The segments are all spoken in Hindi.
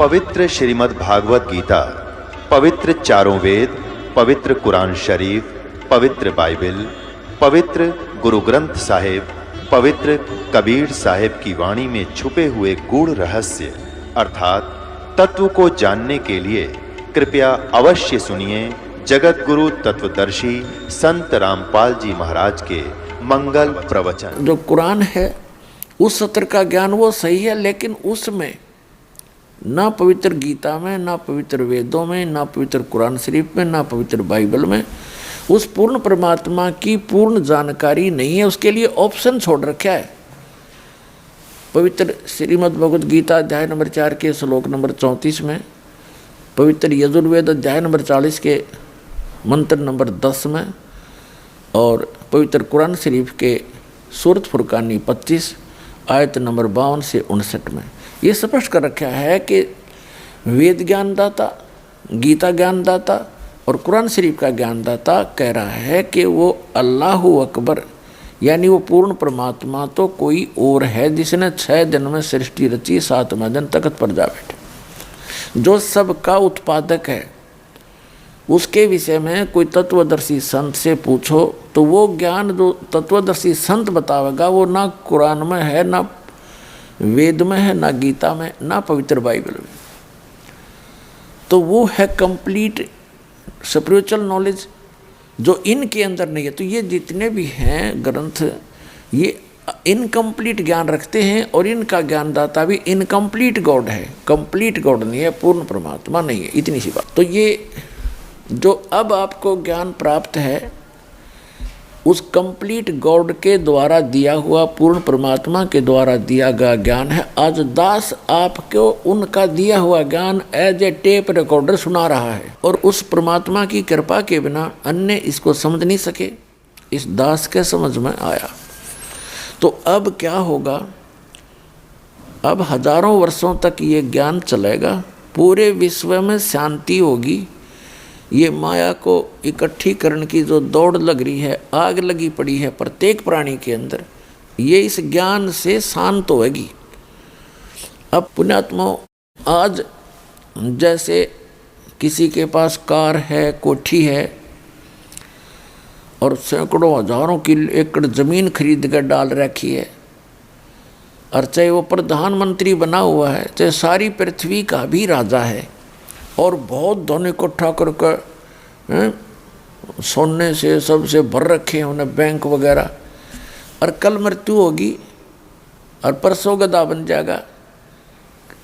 पवित्र श्रीमद् भागवत गीता, पवित्र चारों वेद, पवित्र कुरान शरीफ, पवित्र बाइबल, पवित्र गुरु ग्रंथ साहिब, पवित्र कबीर साहिब की वाणी में छुपे हुए गूढ़ रहस्य अर्थात तत्व को जानने के लिए कृपया अवश्य सुनिए जगत गुरु तत्वदर्शी संत रामपाल जी महाराज के मंगल प्रवचन। जो कुरान है उस सत्र का ज्ञान वो सही है, लेकिन उसमें ना पवित्र गीता में, ना पवित्र वेदों में, ना पवित्र कुरान शरीफ में, ना पवित्र बाइबल में उस पूर्ण परमात्मा की पूर्ण जानकारी नहीं है। उसके लिए ऑप्शन छोड़ रखा है। पवित्र श्रीमद् भगवद गीता अध्याय नंबर 4 के श्लोक नंबर 34 में, पवित्र यजुर्वेद अध्याय नंबर 40 के मंत्र नंबर 10 में और पवित्र कुरान शरीफ के सूरत फुरकानी 25 आयत नंबर 52 से 59 में ये स्पष्ट कर रखा है कि वेद ज्ञानदाता, गीता ज्ञानदाता और कुरान शरीफ का ज्ञानदाता कह रहा है कि वो अल्लाहु अकबर यानी वो पूर्ण परमात्मा तो कोई और है जिसने 6 दिन में सृष्टि रची, 7वें दिन तख्त पर जा बैठे, जो सबका उत्पादक है। उसके विषय में कोई तत्वदर्शी संत से पूछो तो वो ज्ञान जो तत्वदर्शी संत बतावेगा वो ना कुरान में है, ना वेद में है, ना गीता में, ना पवित्र बाइबल में। तो वो है कंप्लीट स्पिरिचुअल नॉलेज जो इनके अंदर नहीं है। तो ये जितने भी हैं ग्रंथ ये इनकम्प्लीट ज्ञान रखते हैं और इनका ज्ञानदाता भी इनकम्प्लीट गॉड है, कंप्लीट गॉड नहीं है, पूर्ण परमात्मा नहीं है। इतनी सी बात। तो ये जो अब आपको ज्ञान प्राप्त है उस कंप्लीट गॉड के द्वारा दिया हुआ, पूर्ण परमात्मा के द्वारा दिया गया ज्ञान है। आज दास आपको उनका दिया हुआ ज्ञान एज ए टेप रिकॉर्डर सुना रहा है और उस परमात्मा की कृपा के बिना अन्य इसको समझ नहीं सके। इस दास के समझ में आया। तो अब क्या होगा? अब हजारों वर्षों तक ये ज्ञान चलेगा, पूरे विश्व में शांति होगी। ये माया को इकट्ठी करने की जो दौड़ लग रही है, आग लगी पड़ी है प्रत्येक प्राणी के अंदर, ये इस ज्ञान से शांत होगी। अब पुण्यात्मा, आज जैसे किसी के पास कार है, कोठी है और सैकड़ों हजारों की एकड़ ज़मीन खरीद कर डाल रखी है, और चाहे वो प्रधानमंत्री बना हुआ है, चाहे सारी पृथ्वी का भी राजा है और बहुत धन इकट्ठा करके सोने से सबसे भर रखे हैं उन्हें बैंक वगैरह, और कल मृत्यु होगी और परसों गधा बन जाएगा,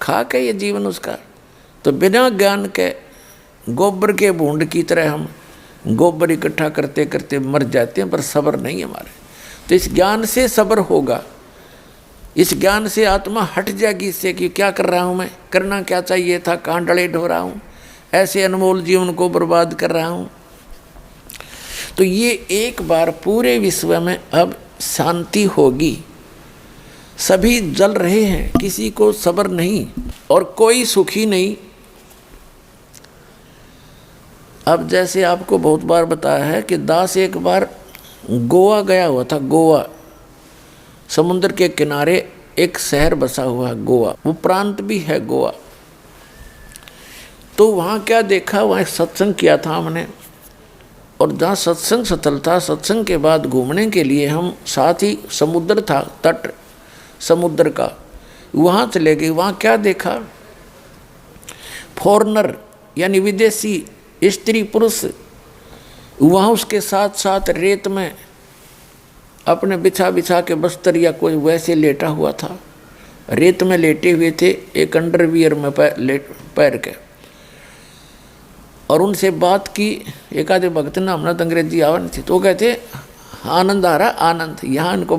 खा के ये जीवन उसका। तो बिना ज्ञान के गोबर के भूंड की तरह हम गोबर इकट्ठा करते करते मर जाते हैं, पर सब्र नहीं हमारे। तो इस ज्ञान से सब्र होगा, इस ज्ञान से आत्मा हट जाएगी इससे कि क्या कर रहा हूँ मैं, करना क्या चाहिए था, कहाँ डले ढो रहा हूँ, ऐसे अनमोल जीवन को बर्बाद कर रहा हूँ। तो ये एक बार पूरे विश्व में अब शांति होगी। सभी जल रहे हैं, किसी को सब्र नहीं और कोई सुखी नहीं। अब जैसे आपको बहुत बार बताया है कि दास एक बार गोवा गया हुआ था। गोवा समुद्र के किनारे एक शहर बसा हुआ है गोवा, वो प्रांत भी है गोवा। तो वहाँ क्या देखा, वहाँ एक सत्संग किया था हमने, और जहाँ सत्संग स्थल था, सत्संग के बाद घूमने के लिए हम साथ ही समुद्र था, तट समुद्र का, वहाँ चले गए। वहाँ क्या देखा, फॉरेनर यानी विदेशी स्त्री पुरुष वहाँ उसके साथ साथ रेत में अपने बिछा बिछा के बस्तर या कोई वैसे लेटा हुआ था, रेत में लेटे हुए थे, एक अंडरवियर में पैर के। और उनसे बात की, एक आधे भक्त ने, हमने तो अंग्रेजी आवा नहीं थी, तो कहते आनंद आ रहा, आनंद यहाँ इनको।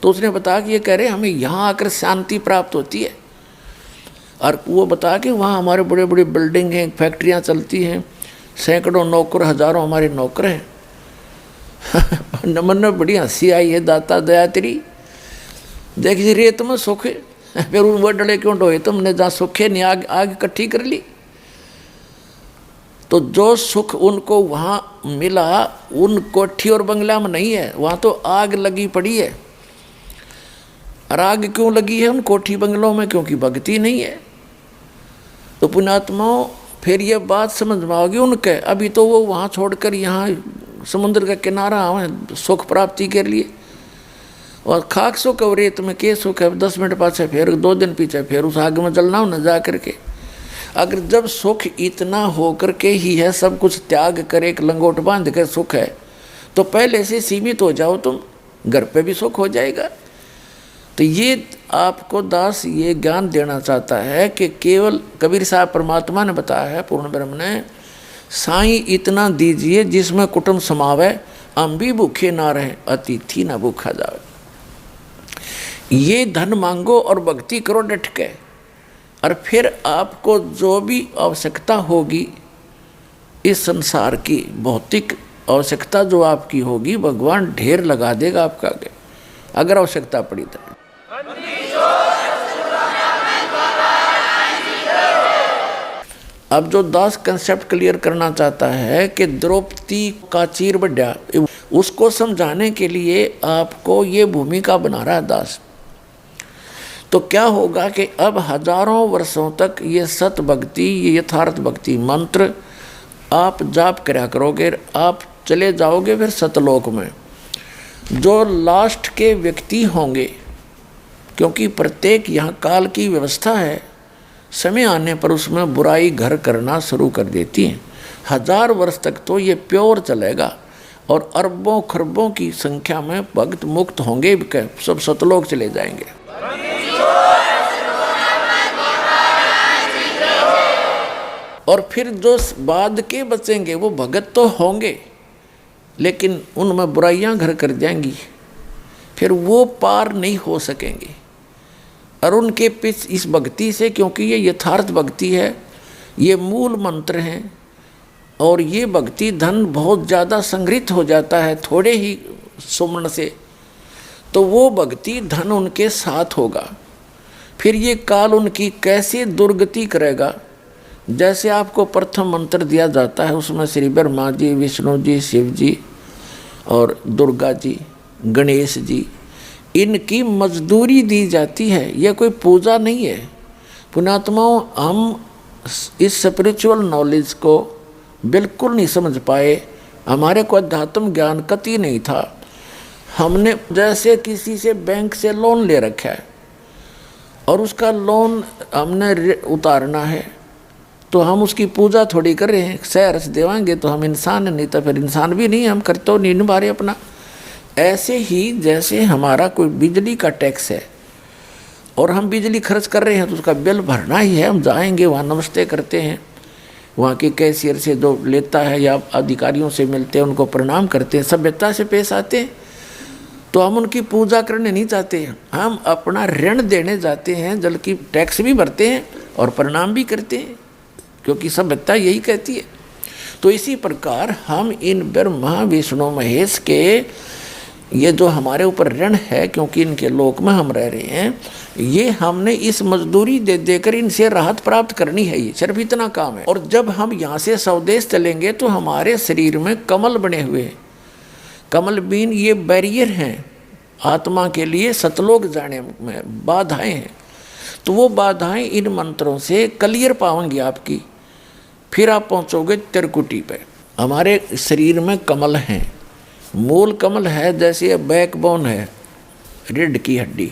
तो उसने बताया कि ये कह रहे हमें यहाँ आकर शांति प्राप्त होती है। और वो बता कि वहाँ हमारे बड़े बड़े बिल्डिंग हैं, फैक्ट्रियाँ चलती हैं, सैकड़ों नौकर, हजारों हमारे नौकर हैं। मन में बड़ी हंसी आई है, दाता दया तेरी, देख जी रेत में सुख फिर वो डले क्यों ढोए तुमने, जहाँ सुखे नहीं आग आग इकट्ठी कर ली। तो जो सुख उनको वहाँ मिला उन कोठी और बंगला में नहीं है, वहाँ तो आग लगी पड़ी है। और आग क्यों लगी है उन कोठी बंगलों में? क्योंकि भक्ति नहीं है। तो पुण्यात्माओं फिर ये बात समझ में आओगी उनके। अभी तो वो वहाँ छोड़कर यहाँ समुद्र का किनारा आवे सुख प्राप्ति के लिए, और खाक सुख और रेत में के सुख है। 10 मिनट पाछे फिर 2 दिन पीछे फिर उस आग में जलना हो न जा करके। अगर जब सुख इतना हो करके ही है, सब कुछ त्याग कर एक लंगोट बांध कर सुख है, तो पहले से सीमित हो जाओ तुम, घर पे भी सुख हो जाएगा। तो ये आपको दास ये ज्ञान देना चाहता है कि केवल कबीर साहब परमात्मा ने बताया है, पूर्ण ब्रह्म ने, साईं इतना दीजिए जिसमें कुटुंब समावे, हम भी भूखे ना रहे, अतिथि ना भूखा जावे। ये धन मांगो और भक्ति करो डट के, और फिर आपको जो भी आवश्यकता होगी इस संसार की भौतिक आवश्यकता जो आपकी होगी, भगवान ढेर लगा देगा आपका आगे, अगर आवश्यकता पड़ी तो। अब जो दास कंसेप्ट क्लियर करना चाहता है कि द्रौपदी का चीर बढ़ा, उसको समझाने के लिए आपको ये भूमिका बना रहा है दास। तो क्या होगा कि अब हजारों वर्षों तक ये सत भक्ति, ये यथार्थ भक्ति मंत्र आप जाप करा करोगे, आप चले जाओगे फिर सतलोक में। जो लास्ट के व्यक्ति होंगे, क्योंकि प्रत्येक यहाँ काल की व्यवस्था है, समय आने पर उसमें बुराई घर करना शुरू कर देती है। 1000 वर्ष तक तो ये प्योर चलेगा, और अरबों खरबों की संख्या में भक्त मुक्त होंगे, सब सतलोक चले जाएंगे। और फिर जो बाद के बचेंगे वो भगत तो होंगे, लेकिन उनमें बुराइयां घर कर जाएंगी, फिर वो पार नहीं हो सकेंगे। और उनके पीछे इस भक्ति से, क्योंकि ये यथार्थ भक्ति है, ये मूल मंत्र हैं, और ये भक्ति धन बहुत ज़्यादा संग्रहित हो जाता है थोड़े ही सुमरण से, तो वो भक्ति धन उनके साथ होगा। फिर ये काल उनकी कैसे दुर्गति करेगा। जैसे आपको प्रथम मंत्र दिया जाता है, उसमें श्री ब्रह्मा जी, विष्णु जी, शिव जी और दुर्गा जी, गणेश जी, इनकी मजदूरी दी जाती है। यह कोई पूजा नहीं है। पुण्यात्माओं, हम इस स्पिरिचुअल नॉलेज को बिल्कुल नहीं समझ पाए, हमारे को अध्यात्म ज्ञान कतई नहीं था। हमने जैसे किसी से बैंक से लोन ले रखा है और उसका लोन हमने उतारना है, तो हम उसकी पूजा थोड़ी कर रहे हैं। शहर से देवाएंगे तो हम इंसान, नहीं तो फिर इंसान भी नहीं, हम करते हो नहीं निभा रहे अपना। ऐसे ही जैसे हमारा कोई बिजली का टैक्स है और हम बिजली खर्च कर रहे हैं, तो उसका बिल भरना ही है। हम जाएंगे वहाँ नमस्ते करते हैं, वहाँ के कैशियर से जो लेता है या अधिकारियों से मिलते हैं, उनको प्रणाम करते हैं, सभ्यता से पेश आते हैं। तो हम उनकी पूजा करने नहीं चाहते, हम अपना ऋण देने जाते हैं, जबकि टैक्स भी भरते हैं और प्रणाम भी करते हैं, क्योंकि सभ्यता यही कहती है। तो इसी प्रकार हम इन ब्रह्मा विष्णु महेश के ये जो हमारे ऊपर ऋण है, क्योंकि इनके लोक में हम रह रहे हैं, ये हमने इस मजदूरी दे देकर इनसे राहत प्राप्त करनी है। ये सिर्फ इतना काम है। और जब हम यहाँ से स्वदेश चलेंगे तो हमारे शरीर में कमल बने हुए हैं। कमल बीन ये बैरियर हैं आत्मा के लिए सतलोक जाने में, बाधाएं हैं। तो वो बाधाएं इन मंत्रों से क्लियर पाएंगी आपकी, फिर आप पहुँचोगे त्रिकुटी पे। हमारे शरीर में कमल हैं, मूल कमल है, जैसे बैकबोन है रीढ़ की हड्डी,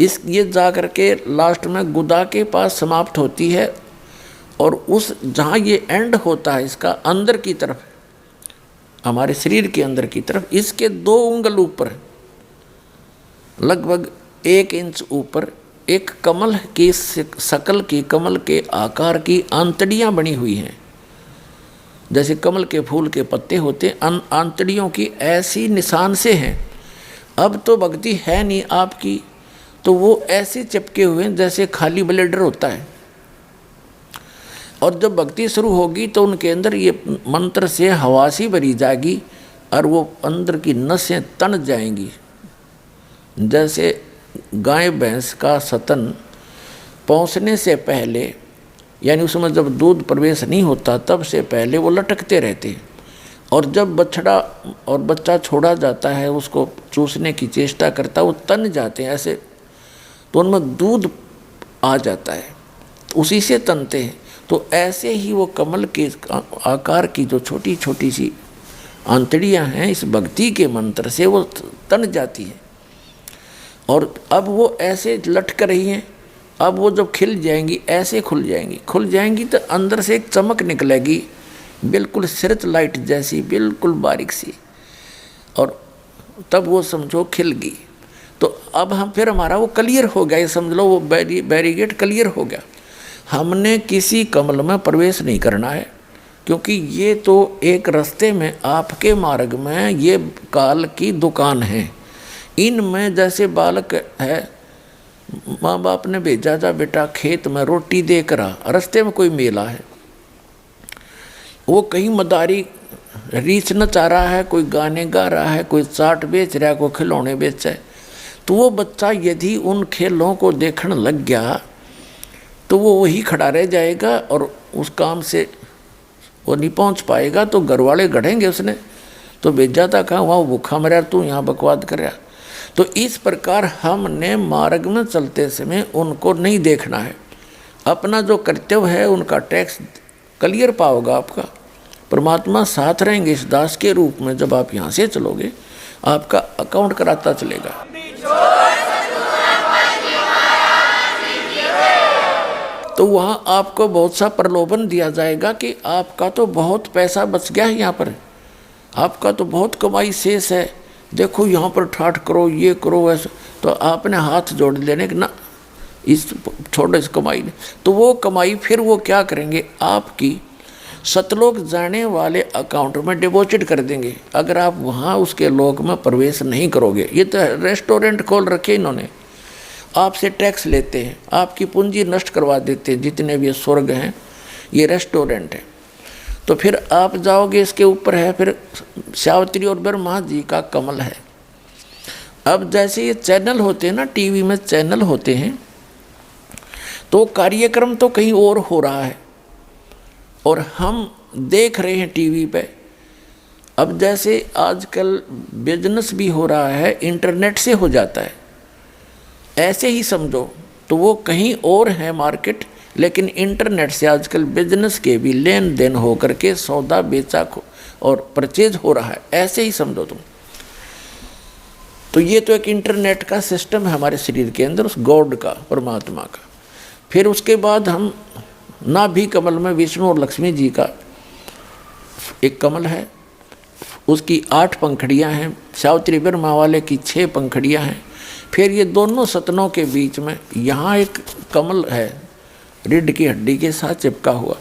इस ये जा कर के लास्ट में गुदा के पास समाप्त होती है, और उस जहाँ ये एंड होता है इसका अंदर की तरफ, हमारे शरीर के अंदर की तरफ, इसके 2 उंगल ऊपर लगभग 1 इंच ऊपर एक कमल की शकल की, कमल के आकार की आंतड़ियाँ बनी हुई हैं। जैसे कमल के फूल के पत्ते होते, आंतड़ियों की ऐसी निशान से हैं। अब तो भक्ति है नहीं आपकी, तो वो ऐसे चिपके हुए हैं जैसे खाली ब्लेडर होता है। और जब भक्ति शुरू होगी तो उनके अंदर ये मंत्र से हवासी भरी जाएगी, और वो अंदर की नसें तन जाएंगी। जैसे गाय भैंस का सतन पहुँचने से पहले, यानी उसमें जब दूध प्रवेश नहीं होता तब से पहले वो लटकते रहते हैं, और जब बछड़ा और बच्चा छोड़ा जाता है उसको चूसने की चेष्टा करता है, वो तन जाते हैं ऐसे, तो उनमें दूध आ जाता है। तो उसी से तनते हैं। तो ऐसे ही वो कमल के आकार की जो छोटी छोटी सी आंतड़ियाँ हैं, इस भक्ति के मंत्र से वो तन जाती है। और अब वो ऐसे लटक रही हैं, अब वो जब खिल जाएंगी, ऐसे खुल जाएंगी तो अंदर से एक चमक निकलेगी, बिल्कुल सिरत लाइट जैसी, बिल्कुल बारीक सी, और तब वो समझो खिल गई। तो अब हम फिर हमारा वो क्लियर हो गया, ये समझ लो वो बैरिगेट क्लियर हो गया। हमने किसी कमल में प्रवेश नहीं करना है, क्योंकि ये तो एक रास्ते में आपके मार्ग में ये काल की दुकान है। इनमें जैसे बालक है, माँ बाप ने भेजा जा बेटा खेत में रोटी दे कर आ, रास्ते में कोई मेला है, वो कहीं मदारी रीछ नचा रहा है, कोई गाने गा रहा है, कोई चाट बेच रहा है, कोई खिलौने बेच रहा है, तो वो बच्चा यदि उन खेलों को देखने लग गया तो वो वही खड़ा रह जाएगा और उस काम से वो नहीं पहुंच पाएगा। तो घर वाले गढ़ेंगे उसने, तो भेजा था कहाँ, वहाँ भूखा मरा, तू यहाँ बकवाद कर रहा। तो इस प्रकार हमने मार्ग में चलते समय उनको नहीं देखना है, अपना जो कर्तव्य है उनका टैक्स क्लियर पाओगा आपका। परमात्मा साथ रहेंगे इस दास के रूप में। जब आप यहाँ से चलोगे आपका अकाउंट कराता चलेगा। तो वहाँ आपको बहुत सा प्रलोभन दिया जाएगा कि आपका तो बहुत पैसा बच गया है, यहाँ पर आपका तो बहुत कमाई शेष है, देखो यहाँ पर ठाठ करो, ये करो, ऐसा। तो आपने हाथ जोड़ लेने कि ना, इस छोड़ो इस कमाई ने। तो वो कमाई फिर वो क्या करेंगे, आपकी सतलोक जाने वाले अकाउंट में डिपॉजिट कर देंगे, अगर आप वहाँ उसके लोक में प्रवेश नहीं करोगे। ये तो रेस्टोरेंट खोल रखे इन्होंने, आपसे टैक्स लेते हैं, आपकी पूंजी नष्ट करवा देते हैं। जितने भी स्वर्ग हैं ये रेस्टोरेंट है। तो फिर आप जाओगे, इसके ऊपर है फिर सावित्री और ब्रह्मा जी का कमल है। अब जैसे ये चैनल होते हैं ना, टीवी में चैनल होते हैं, तो कार्यक्रम तो कहीं और हो रहा है और हम देख रहे हैं टीवी पे। अब जैसे आजकल बिजनेस भी हो रहा है, इंटरनेट से हो जाता है, ऐसे ही समझो। तो वो कहीं और है मार्केट, लेकिन इंटरनेट से आजकल बिजनेस के भी लेन देन हो करके सौदा बेचा और परचेज हो रहा है, ऐसे ही समझो तुम। तो ये तो एक इंटरनेट का सिस्टम है हमारे शरीर के अंदर, उस गॉड का, परमात्मा का। फिर उसके बाद हम नाभि कमल में विष्णु और लक्ष्मी जी का एक कमल है, उसकी 8 पंखड़ियाँ हैं, सावित्री ब्रह्मा वाले की 6 पंखड़ियाँ हैं। फिर ये दोनों सतनों के बीच में यहाँ एक कमल है, रीढ़ की हड्डी के साथ चिपका हुआ।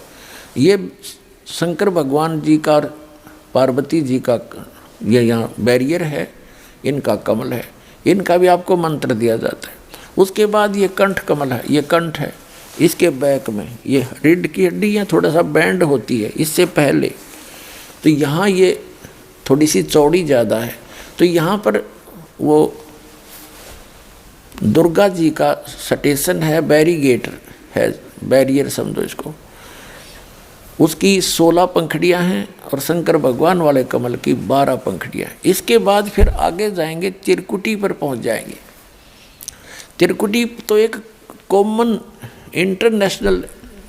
ये शंकर भगवान जी का, पार्वती जी का ये यहाँ बैरियर है, इनका कमल है, इनका भी आपको मंत्र दिया जाता है। उसके बाद ये कंठ कमल है, ये कंठ है, इसके बैक में ये रीढ़ की हड्डी यहाँ थोड़ा सा बैंड होती है इससे पहले, तो यहाँ ये थोड़ी सी चौड़ी ज़्यादा है। तो यहाँ पर वो दुर्गा जी का स्टेशन है, बैरिगेटर है, बैरियर समझो इसको। उसकी 16 पंखड़ियाँ हैं और शंकर भगवान वाले कमल की 12 पंखड़ियाँ। इसके बाद फिर आगे जाएंगे, त्रिकुटी पर पहुँच जाएंगे। त्रिकुटी तो एक कॉमन इंटरनेशनल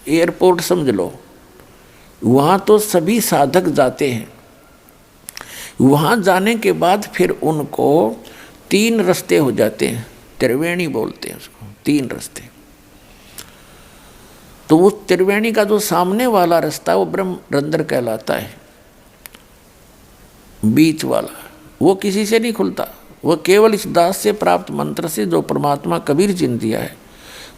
एयरपोर्ट समझ लो, वहाँ तो सभी साधक जाते हैं। वहाँ जाने के बाद फिर उनको 3 रास्ते हो जाते हैं, त्रिवेणी बोलते हैं उसको, 3 रास्ते। तो उस त्रिवेणी का जो सामने वाला रास्ता वो ब्रह्मरंध्र कहलाता है, बीच वाला वो किसी से नहीं खुलता, वो केवल इस दास से प्राप्त मंत्र से, जो परमात्मा कबीर जी ने दिया है,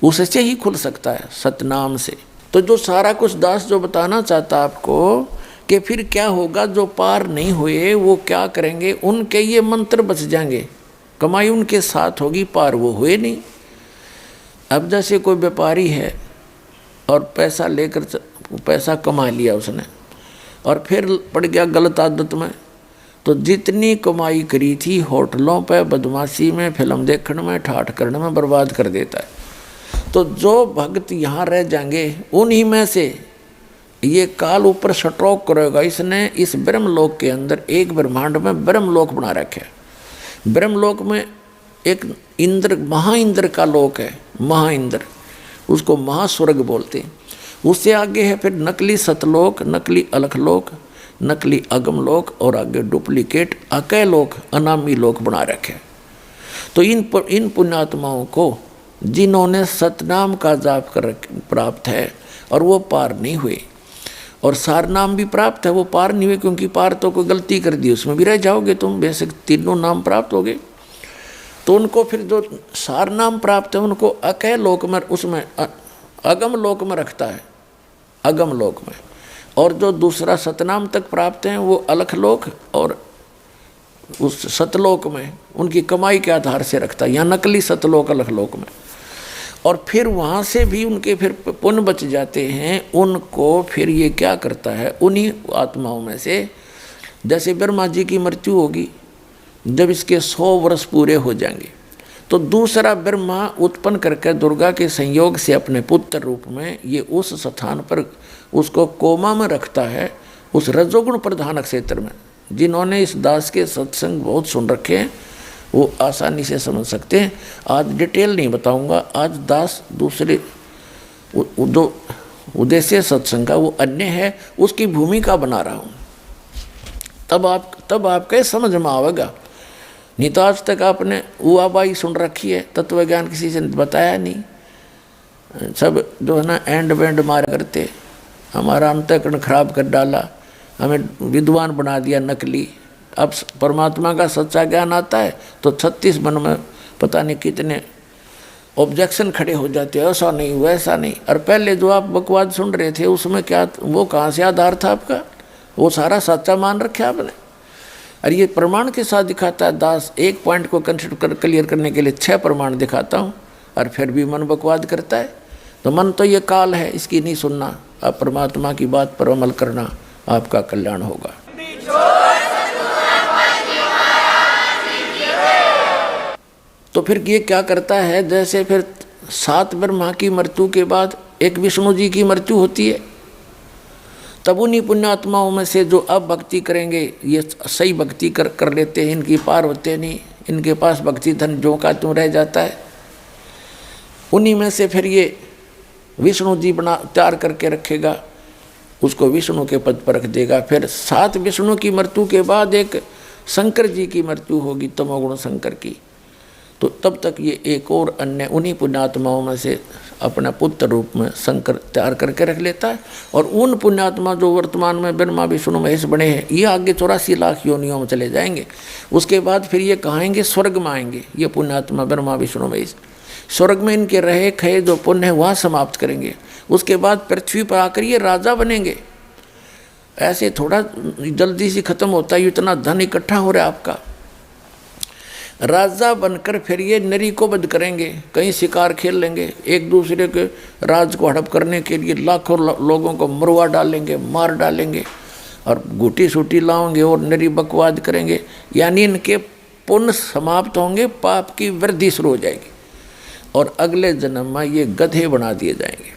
उससे ही खुल सकता है, सतनाम से। तो जो सारा कुछ दास जो बताना चाहता आपको कि फिर क्या होगा, जो पार नहीं हुए वो क्या करेंगे, उनके ये मंत्र बच जाएंगे, कमाई उनके साथ होगी, पार वो हुए नहीं। अब जैसे कोई व्यापारी है और पैसा लेकर पैसा कमा लिया उसने और फिर पड़ गया गलत आदत में, तो जितनी कमाई करी थी होटलों पे, बदमाशी में, फिल्म देखने में, ठाठ करने में बर्बाद कर देता है। तो जो भक्त यहाँ रह जाएंगे उन्हीं में से ये काल ऊपर स्ट्रोक करेगा। इसने इस ब्रह्मलोक के अंदर एक ब्रह्मांड में ब्रह्मलोक बना रखे है। ब्रह्मलोक में एक इंद्र, महाइंद्र का लोक है, महाइंद्र, उसको महास्वर्ग बोलते हैं। उससे आगे है फिर नकली सतलोक, नकली अलखलोक, नकली अगमलोक और आगे डुप्लीकेट अकय लोक, अनामी लोक बना रखे। तो इन पुण्यात्माओं को जिन्होंने सतनाम का जाप कर प्राप्त है और वो पार नहीं हुए, और सार नाम भी प्राप्त है वो पार नहीं हुए, क्योंकि पार तो कोई गलती कर दी उसमें भी रह जाओगे तुम, बेशक तीनों नाम प्राप्त हो गए। तो उनको फिर जो सार नाम प्राप्त है उनको अकय लोक में, उसमें अगम लोक में रखता है, अगम लोक में। और जो दूसरा सतनाम तक प्राप्त हैं वो अलख लोक और उस सतलोक में उनकी कमाई के आधार से रखता है, या नकली सतलोक अलख लोक में। और फिर वहाँ से भी उनके फिर पुण्य बच जाते हैं, उनको फिर ये क्या करता है, उन्हीं आत्माओं में से, जैसे ब्रह्मा जी की मृत्यु होगी, जब इसके 100 वर्ष पूरे हो जाएंगे तो दूसरा ब्रह्मा उत्पन्न करके दुर्गा के संयोग से अपने पुत्र रूप में ये उस स्थान पर उसको कोमा में रखता है, उस रजोगुण प्रधान क्षेत्र में। जिन्होंने इस दास के सत्संग बहुत सुन रखे हैं वो आसानी से समझ सकते हैं। आज डिटेल नहीं बताऊंगा, आज दास दूसरे जो उद्देश्य सत्संग का वो अन्य है, उसकी भूमिका बना रहा हूँ। तब आपके समझ में आवेगा। नहीं तो आज तक आपने उआबाई सुन रखी है, तत्व ज्ञान किसी से बताया नहीं, सब जो है ना एंड बैंड मार करते, हमारा अंतःकरण खराब कर डाला, हमें विद्वान बना दिया नकली। अब परमात्मा का सच्चा ज्ञान आता है तो 36 मन में पता नहीं कितने ऑब्जेक्शन खड़े हो जाते हैं, ऐसा नहीं वैसा नहीं। और पहले जो आप बकवाद सुन रहे थे उसमें क्या, वो कहाँ से आधार था आपका, वो सारा सच्चा मान रखा आपने। और ये प्रमाण के साथ दिखाता है दास, एक पॉइंट को कंसिडर क्लियर करने के लिए 6 प्रमाण दिखाता हूँ और फिर भी मन बकवाद करता है। तो मन तो ये काल है, इसकी नहीं सुनना, अब परमात्मा की बात पर अमल करना, आपका कल्याण होगा। तो फिर ये क्या करता है, जैसे फिर 7 ब्रह्मा की मृत्यु के बाद एक विष्णु जी की मृत्यु होती है, तब उन्हीं पुण्यात्माओं में से जो अब भक्ति करेंगे, ये सही भक्ति कर लेते हैं, इनकी पार होते नहीं, इनके पास भक्ति धन जो का त्यों रह जाता है, उन्हीं में से फिर ये विष्णु जी बना तैयार करके रखेगा, उसको विष्णु के पद पर रख देगा। फिर 7 विष्णु की मृत्यु के बाद एक शंकर जी की मृत्यु होगी, तमोगुण शंकर की। तो तब तक ये एक और अन्य उन्हीं पुण्यात्माओं में से अपना पुत्र रूप में शंकर तैयार करके रख लेता है। और उन पुण्यात्मा जो वर्तमान में ब्रह्मा विष्णु महेश बने हैं, ये आगे 84 लाख योनियों में चले जाएंगे। उसके बाद फिर ये कहाएंगे स्वर्ग में आएंगे, ये पुण्यात्मा ब्रह्मा विष्णु महेश स्वर्ग में इनके रहे खये जो पुण्य है वहाँ समाप्त करेंगे। उसके बाद पृथ्वी पर आकर ये राजा बनेंगे। ऐसे थोड़ा जल्दी से खत्म होता है, इतना धन इकट्ठा हो रहा है आपका। राजा बनकर फिर ये नरी को वध करेंगे, कहीं शिकार खेल लेंगे, एक दूसरे के राज को हड़प करने के लिए लाखों लोगों को मरवा डालेंगे, मार डालेंगे और घुटी सूटी लाओगे और नरी बकवाद करेंगे। यानी इनके पुण्य समाप्त होंगे, पाप की वृद्धि शुरू हो जाएगी और अगले जन्म में ये गधे बना दिए जाएंगे।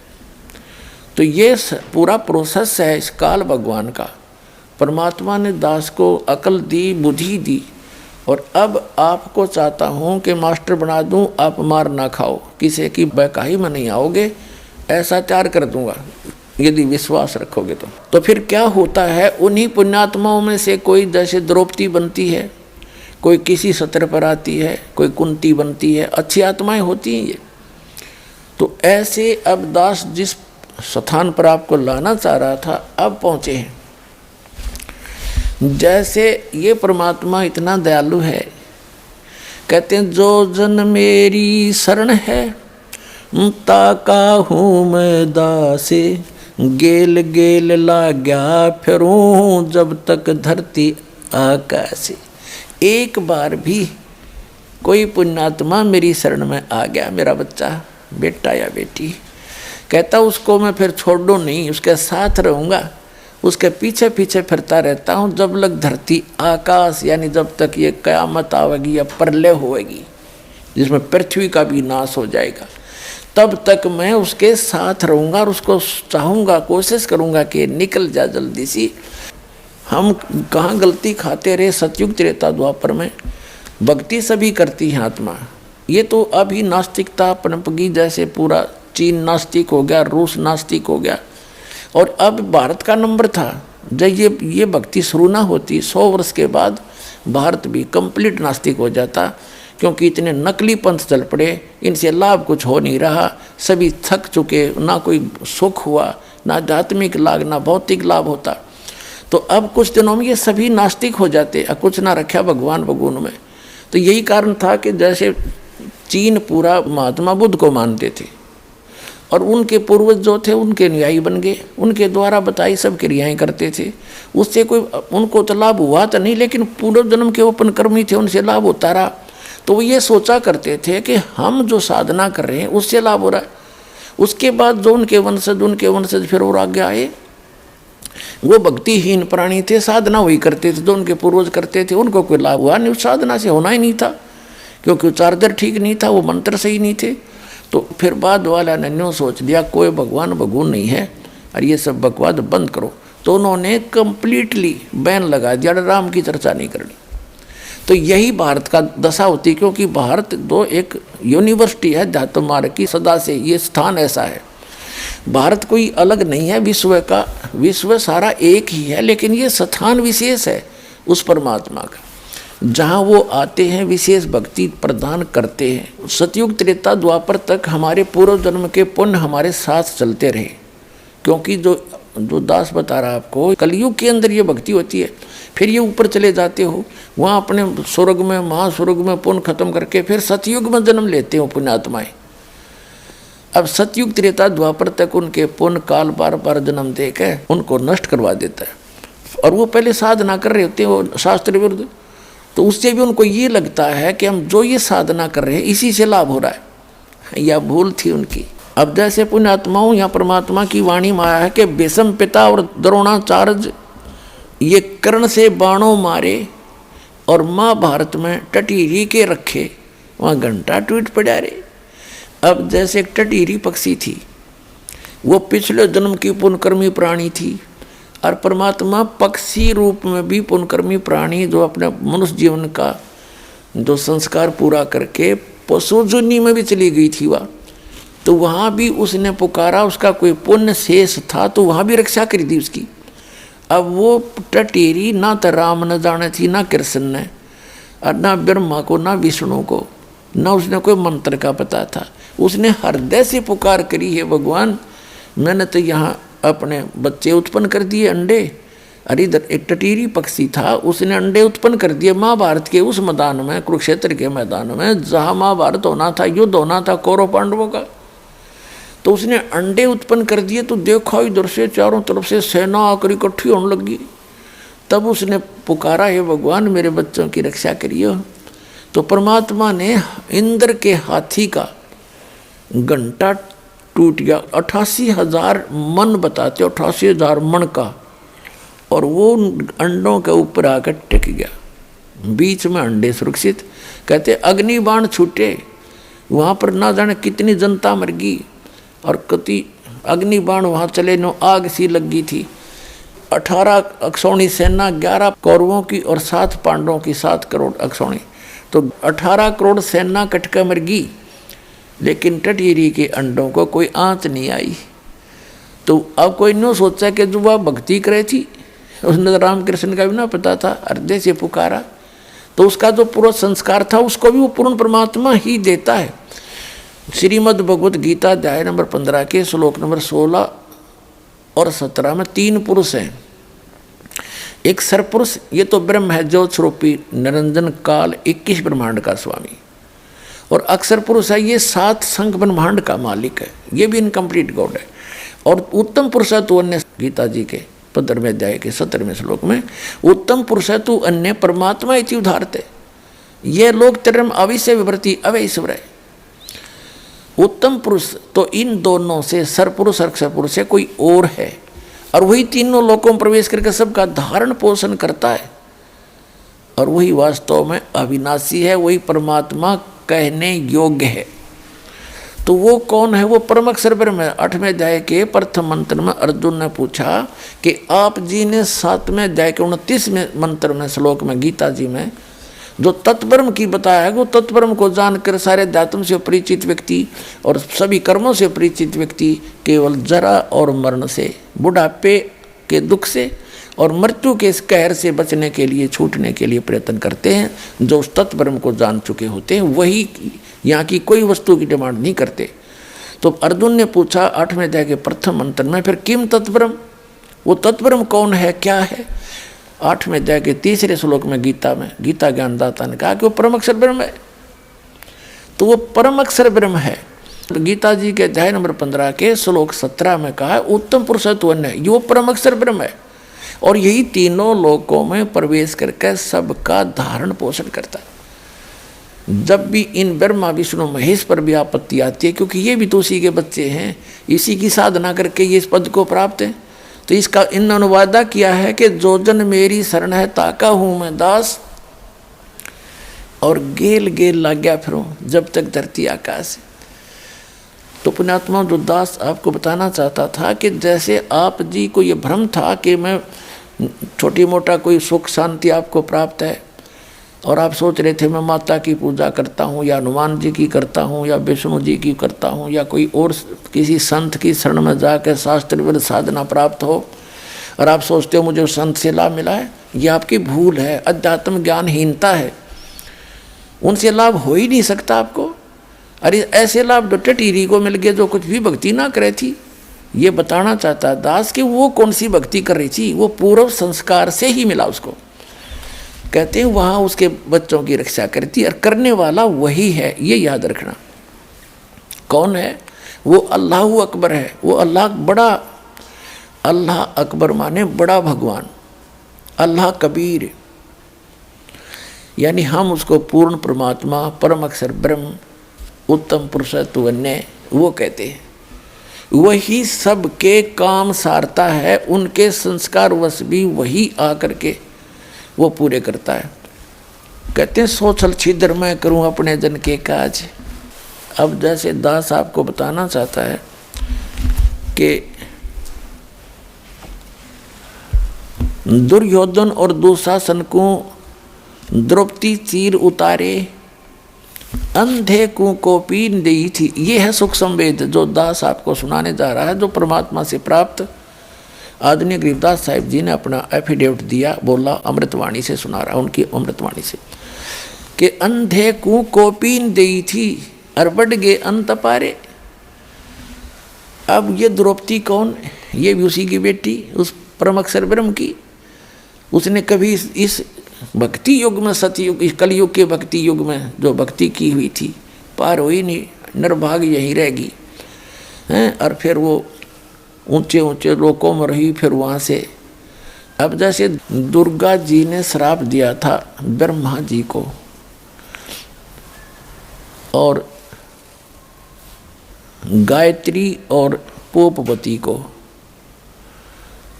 तो ये पूरा प्रोसेस है इस काल भगवान का। परमात्मा ने दास को अकल दी, बुद्धि दी, और अब आपको चाहता हूँ कि मास्टर बना दूँ, आप मार ना खाओ, किसी की बहकाई में नहीं आओगे, ऐसा तैयार कर दूँगा यदि विश्वास रखोगे तो फिर क्या होता है, उन्हीं पुण्यात्माओं में से कोई जैसे द्रौपदी बनती है, कोई किसी सत्र पर आती है, कोई कुंती बनती है, अच्छी आत्माएं होती हैं ये। तो ऐसे अब दास जिस स्थान पर आपको लाना चाह रहा था अब पहुँचे हैं। जैसे ये परमात्मा इतना दयालु है, कहते हैं जो जन मेरी शरण है ताका हूँ मैं दासे, गेल गेल लाग्या फिरूं जब तक धरती आकाशे। एक बार भी कोई पुण्यात्मा मेरी शरण में आ गया, मेरा बच्चा बेटा या बेटी, कहता उसको मैं फिर छोड़ो नहीं, उसके साथ रहूँगा, उसके पीछे पीछे फिरता रहता हूँ जब लग धरती आकाश, यानी जब तक ये कयामत आवेगी या प्रलय होएगी जिसमें पृथ्वी का भी नाश हो जाएगा, तब तक मैं उसके साथ रहूँगा और उसको चाहूँगा, कोशिश करूँगा कि निकल जा जल्दी सी। हम कहाँ गलती खाते रहे, सतयुग त्रेता द्वापर में भक्ति सभी करती हैं आत्मा, ये तो अभी नास्तिकता पनपगी जैसे पूरा चीन नास्तिक हो गया, रूस नास्तिक हो गया। और अब भारत का नंबर था। जब ये भक्ति शुरू ना होती 100 वर्ष के बाद भारत भी कंप्लीट नास्तिक हो जाता, क्योंकि इतने नकली पंथ चल पड़े, इनसे लाभ कुछ हो नहीं रहा, सभी थक चुके, ना कोई सुख हुआ, ना आध्यात्मिक लाभ ना भौतिक लाभ होता। तो अब कुछ दिनों में ये सभी नास्तिक हो जाते, कुछ ना रखा भगवान भगवान में। तो यही कारण था कि जैसे चीन पूरा महात्मा बुद्ध को मानते थे और उनके पूर्वज जो थे उनके अनुयायी बन गए, उनके द्वारा बताई सब क्रियाएं करते थे, उससे कोई उनको तो लाभ हुआ तो नहीं, लेकिन पूर्व जन्म के ओपन कर्मी थे, उनसे लाभ होता रहा। तो वो ये सोचा करते थे कि हम जो साधना कर रहे हैं उससे लाभ हो रहा है। उसके बाद जो उनके वंशज फिर और आगे आए, वो भक्तिहीन प्राणी थे, साधना वही करते थे जो उनके पूर्वज करते थे, उनको कोई लाभ हुआ नहीं, उस साधना से होना ही नहीं था, क्योंकि चार्जर ठीक नहीं था, वो मंत्र सही नहीं थे। तो फिर बाद वाला ने न्यू सोच लिया कोई भगवान भगवान नहीं है और ये सब बकवाद बंद करो। तो उन्होंने कंप्लीटली बैन लगा दिया, राम की चर्चा नहीं करनी। तो यही भारत का दशा होती, क्योंकि भारत दो एक यूनिवर्सिटी है अध्यात्म मार्ग की, सदा से ये स्थान ऐसा है। भारत कोई अलग नहीं है विश्व का, विश्व सारा एक ही है, लेकिन ये स्थान विशेष है उस परमात्मा का, जहाँ वो आते हैं, विशेष भक्ति प्रदान करते हैं। सतयुग त्रेता द्वापर तक हमारे पूर्व जन्म के पुण्य हमारे साथ चलते रहे, क्योंकि जो दास बता रहा आपको, कलयुग के अंदर ये भक्ति होती है, फिर ये ऊपर चले जाते हो, वहाँ अपने स्वर्ग में महास्वर्ग में पुण्य खत्म करके फिर सतयुग में जन्म लेते हो पुण्यात्माएं। अब सतयुग त्रेता द्वापर तक उनके पुण्य काल बार बार जन्म दे के उनको नष्ट करवा देता है, और वो पहले साधना कर रहे होते हैं वो शास्त्र विरुद्ध। तो उससे भी उनको ये लगता है कि हम जो ये साधना कर रहे हैं इसी से लाभ हो रहा है, या भूल थी उनकी। अब जैसे पुण्यात्माओं या परमात्मा की वाणी में आया है कि भीष्म पिता और द्रोणाचार्य ये कर्ण से बाणों मारे और महाभारत में टटीरी के रखे, वहाँ घंटा टूट पड़ा रे। अब जैसे एक टटीरी पक्षी थी, वो पिछले जन्म की पुण्यकर्मी प्राणी थी, और परमात्मा पक्षी रूप में भी पुण्यकर्मी प्राणी जो अपने मनुष्य जीवन का जो संस्कार पूरा करके पशु जुनी में भी चली गई थी वह, तो वहाँ भी उसने पुकारा, उसका कोई पुण्य शेष था तो वहाँ भी रक्षा करी थी उसकी। अब वो टटेरी ना तो राम न जाने थी, ना कृष्ण ने, और ना ब्रह्मा को, ना विष्णु को, ना उसने कोई मंत्र का पता था। उसने हृदय से पुकार करी है भगवान, मैंने तो यहाँ अपने बच्चे उत्पन्न कर दिए अंडे। अरे इधर एक टटीरी पक्षी था, उसने अंडे उत्पन्न कर दिए महाभारत के उस मैदान में, कुरुक्षेत्र के मैदान में, जहाँ महाभारत होना था, युद्ध होना था कौरव पांडवों का। तो उसने अंडे उत्पन्न कर दिए, तो देखा इधर से चारों तरफ से सेना आकर इकट्ठी होने लगी। तब उसने पुकारा, हे भगवान मेरे बच्चों की रक्षा करिए। तो परमात्मा ने इंद्र के हाथी का घंटा टूट गया, 88,000 मन बताते, 88,000 मन का, और वो अंडों के ऊपर आकर टिक गया, बीच में अंडे सुरक्षित। कहते अग्नि बाण छूटे, वहाँ पर ना जाने कितनी जनता मर गई, और कति अग्नि बाण वहाँ चले, नो आग सी लगी थी। 18 अक्षौणी सेना, 11 कौरवों की और 7 पांडवों की, 7 करोड़ अक्षौणी, तो 18 करोड़ सेना कटकर मर गई, लेकिन टटीरी के अंडों को कोई आंच नहीं आई। तो अब कोई न्यू सोचा कि जो वह भक्ति करे थी, उसने रामकृष्ण का भी ना पता था, हृदय से पुकारा, तो उसका जो पूरा संस्कार था उसको भी वो पूर्ण परमात्मा ही देता है। श्रीमद् भगवत गीता अध्याय नंबर 15 के श्लोक नंबर 16 और 17 में 3 पुरुष हैं। एक सरपुरुष, ये तो ब्रह्म है ज्योत स्वरूपी निरंजन काल 21 ब्रह्मांड का स्वामी, और अक्षर पुरुष है, ये 7 संख ब्रह्मांड का मालिक है, ये भी इनकम्प्लीट गॉड है। और उत्तम पुरुष है तो अन्य, गीता जी के 15वें अध्याय के 17वें श्लोक में, उत्तम पुरुष है तो अन्य परमात्मा इति उदाहरते, ये लोग तिरम अविश्य विभ्रति अवैश्वर है। उत्तम पुरुष तो इन दोनों से सरपुरुष अक्षर पुरुष है कोई और है, और वही तीनों लोकों में प्रवेश करके सबका धारण पोषण करता है, और वही वास्तव में अविनाशी है, वही परमात्मा कहने योग्य है। तो वो कौन है? वो परम अक्षर ब्रह्म है। 8वें अध्याय के प्रथम मंत्र में अर्जुन ने पूछा कि आप जी ने 7वें अध्याय के 29वें मंत्र में श्लोक में गीता जी में जो तत्ब्रह्म की बताया है, वो तत्ब्रह्म को जानकर सारे अध्यात्म से परिचित व्यक्ति और सभी कर्मों से परिचित व्यक्ति केवल जरा और मरण से, बुढ़ापे के दुख से और मृत्यु के इस कहर से बचने के लिए, छूटने के लिए प्रयत्न करते हैं। जो उस तत्ब्रह्म को जान चुके होते हैं वही यहाँ की कोई वस्तु की डिमांड नहीं करते। तो अर्जुन ने पूछा 8वें अध्याय के प्रथम मंत्र में, फिर किम तत्ब्रह्म, वो तत्ब्रह्म कौन है, क्या है? 8वें अध्याय के 3रे श्लोक में गीता ज्ञानदाता ने कहा कि वो परम अक्षर ब्रह्म है। तो वो परम अक्षर ब्रह्म है। तो गीता जी के अध्याय नंबर 15 के श्लोक 17 में कहा उत्तम पुरुषत्व है, ये वो परम अक्षर ब्रह्म है और यही तीनों लोकों में प्रवेश करके सबका धारण पोषण करता है। जब भी इन ब्रह्मा विष्णु महेश पर भी आपत्ति आती है, क्योंकि ये भी तो उसी के बच्चे हैं, इसी की साधना करके ये इस पद को प्राप्त है, तो इसका इन्होंने वादा किया है कि जो जन मेरी शरण है ताका हूँ मैं दास, और गेल गेल लाग गया फिरूं जब तक धरती आकाश है। तो पुण्यात्मा जो दास आपको बताना चाहता था कि जैसे आप जी को ये भ्रम था कि मैं छोटी मोटा कोई सुख शांति आपको प्राप्त है और आप सोच रहे थे मैं माता की पूजा करता हूँ या हनुमान जी की करता हूँ या विष्णु जी की करता हूँ या कोई और किसी संत की शरण में जाकर शास्त्र साधना प्राप्त हो, और आप सोचते हो मुझे उस संत से लाभ मिला है, ये आपकी भूल है, अध्यात्म ज्ञानहीनता है। उनसे लाभ हो ही नहीं सकता आपको। अरे ऐसे लाभ तो टीरी को मिल गए जो कुछ भी भक्ति ना करे थी। ये बताना चाहता है दास कि वो कौन सी भक्ति कर रही थी, वो पूर्व संस्कार से ही मिला उसको। कहते हैं वहाँ उसके बच्चों की रक्षा करती और करने वाला वही है, ये याद रखना। कौन है वो? अल्लाह अकबर है। वो अल्लाह बड़ा, अल्लाह अकबर माने बड़ा भगवान, अल्लाह कबीर, यानी हम उसको पूर्ण परमात्मा, परम अक्षर ब्रह्म, उत्तम पुरुषत्व वो कहते हैं। वही सबके काम सारता है, उनके संस्कार वश भी वही आकर के वो पूरे करता है। कहते हैं सोचल छिद्र मैं करूं अपने जन के काज। अब जैसे दास आपको बताना चाहता है कि दुर्योधन और दुशासन को द्रौपदी चीर उतारे, अंधे को कोपीन दी थी। ये है सुख संवेद जो दास आपको सुनाने जा रहा है, जो परमात्मा से प्राप्त। आदरणीय गरीबदास साहिब जी ने अपना एफिडेविट दिया, बोला अमृतवाणी से सुना रहा, उनकी अमृतवाणी से, कि अंधे को कोपीन दी थी और बढ़ गए अंत पारे। अब ये द्रौपदी कौन? ये भी उसी की बेटी, उस परम अक्षर ब्रह्म की। उसने कभी इस भक्ति युग में, सतयुग, इस कलयुग के भक्ति युग में जो भक्ति की हुई थी पार हुई नहीं, निर्भाग यहीं रहेगी हैं। और फिर वो ऊंचे ऊंचे लोकों में रही, फिर वहाँ से। अब जैसे दुर्गा जी ने श्राप दिया था ब्रह्मा जी को और गायत्री और पोपवती को,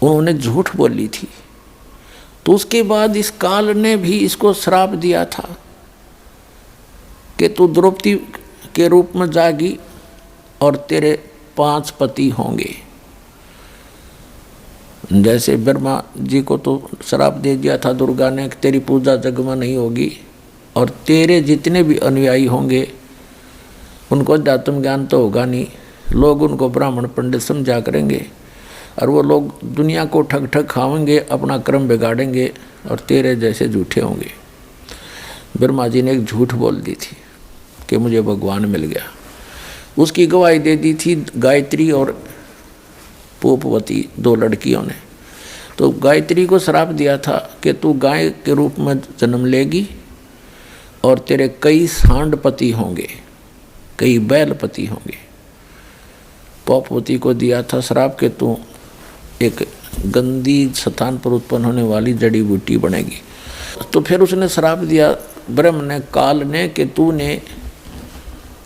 उन्होंने झूठ बोली थी, तो उसके बाद इस काल ने भी इसको श्राप दिया था कि तू द्रौपदी के रूप में जागी और तेरे 5 पति होंगे। जैसे ब्रह्मा जी को तो श्राप दे दिया था दुर्गा ने कि तेरी पूजा जग में नहीं होगी और तेरे जितने भी अनुयायी होंगे उनको अध्यात्म ज्ञान तो होगा नहीं, लोग उनको ब्राह्मण पंडित समझा करेंगे और वो लोग दुनिया को ठग ठग खाएंगे, अपना क्रम बिगाड़ेंगे और तेरे जैसे झूठे होंगे। ब्रह्मा जी ने एक झूठ बोल दी थी कि मुझे भगवान मिल गया। उसकी गवाही दे दी थी गायत्री और पोपवती, 2 लड़कियों ने। तो गायत्री को श्राप दिया था कि तू गाय के रूप में जन्म लेगी और तेरे कई सांड पति होंगे, कई बैल पति होंगे। पोपवती को दिया था श्राप कि तू एक गंदी स्थान पर उत्पन्न होने वाली जड़ी बूटी बनेगी। तो फिर उसने श्राप दिया ब्रह्म ने, काल ने, कि तूने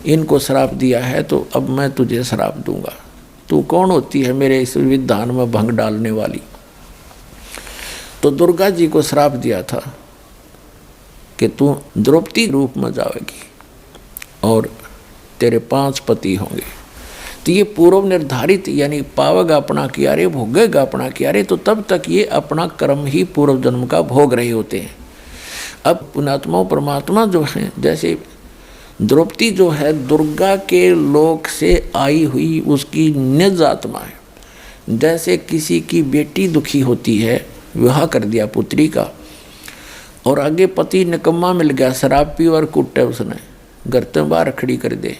इनको श्राप दिया है तो अब मैं तुझे श्राप दूंगा। तू कौन होती है मेरे इस विधान में भंग डालने वाली? तो दुर्गा जी को श्राप दिया था कि तू द्रौपदी रूप में जाएगी और तेरे 5 पति होंगे। तो ये पूर्व निर्धारित, यानी पावेगा अपना किया रे, भोगेगा अपना किया रे, तो तब तक ये अपना कर्म ही पूर्व जन्म का भोग रहे होते हैं। अब पुण्यात्माओं परमात्मा जो है, जैसे द्रौपदी जो है दुर्गा के लोक से आई हुई उसकी निज आत्मा है। जैसे किसी की बेटी दुखी होती है, विवाह कर दिया पुत्री का, और आगे पति निकम्मा मिल गया, शराब पी और कुटे उसने, घर से बाहर खड़ी कर दे,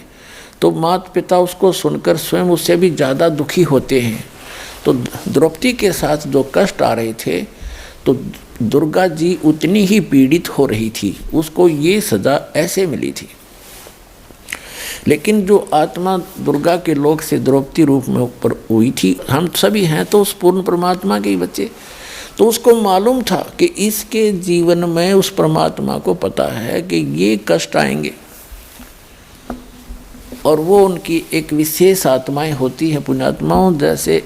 तो माता पिता उसको सुनकर स्वयं उससे भी ज़्यादा दुखी होते हैं। तो द्रौपदी के साथ जो कष्ट आ रहे थे, तो दुर्गा जी उतनी ही पीड़ित हो रही थी, उसको ये सज़ा ऐसे मिली थी। लेकिन जो आत्मा दुर्गा के लोक से द्रौपदी रूप में ऊपर हुई थी, हम सभी हैं तो उस पूर्ण परमात्मा के ही बच्चे, तो उसको मालूम था कि इसके जीवन में उस परमात्मा को पता है कि ये कष्ट आएंगे, और वो उनकी एक विशेष आत्माएं होती है पुण्यात्माओं। जैसे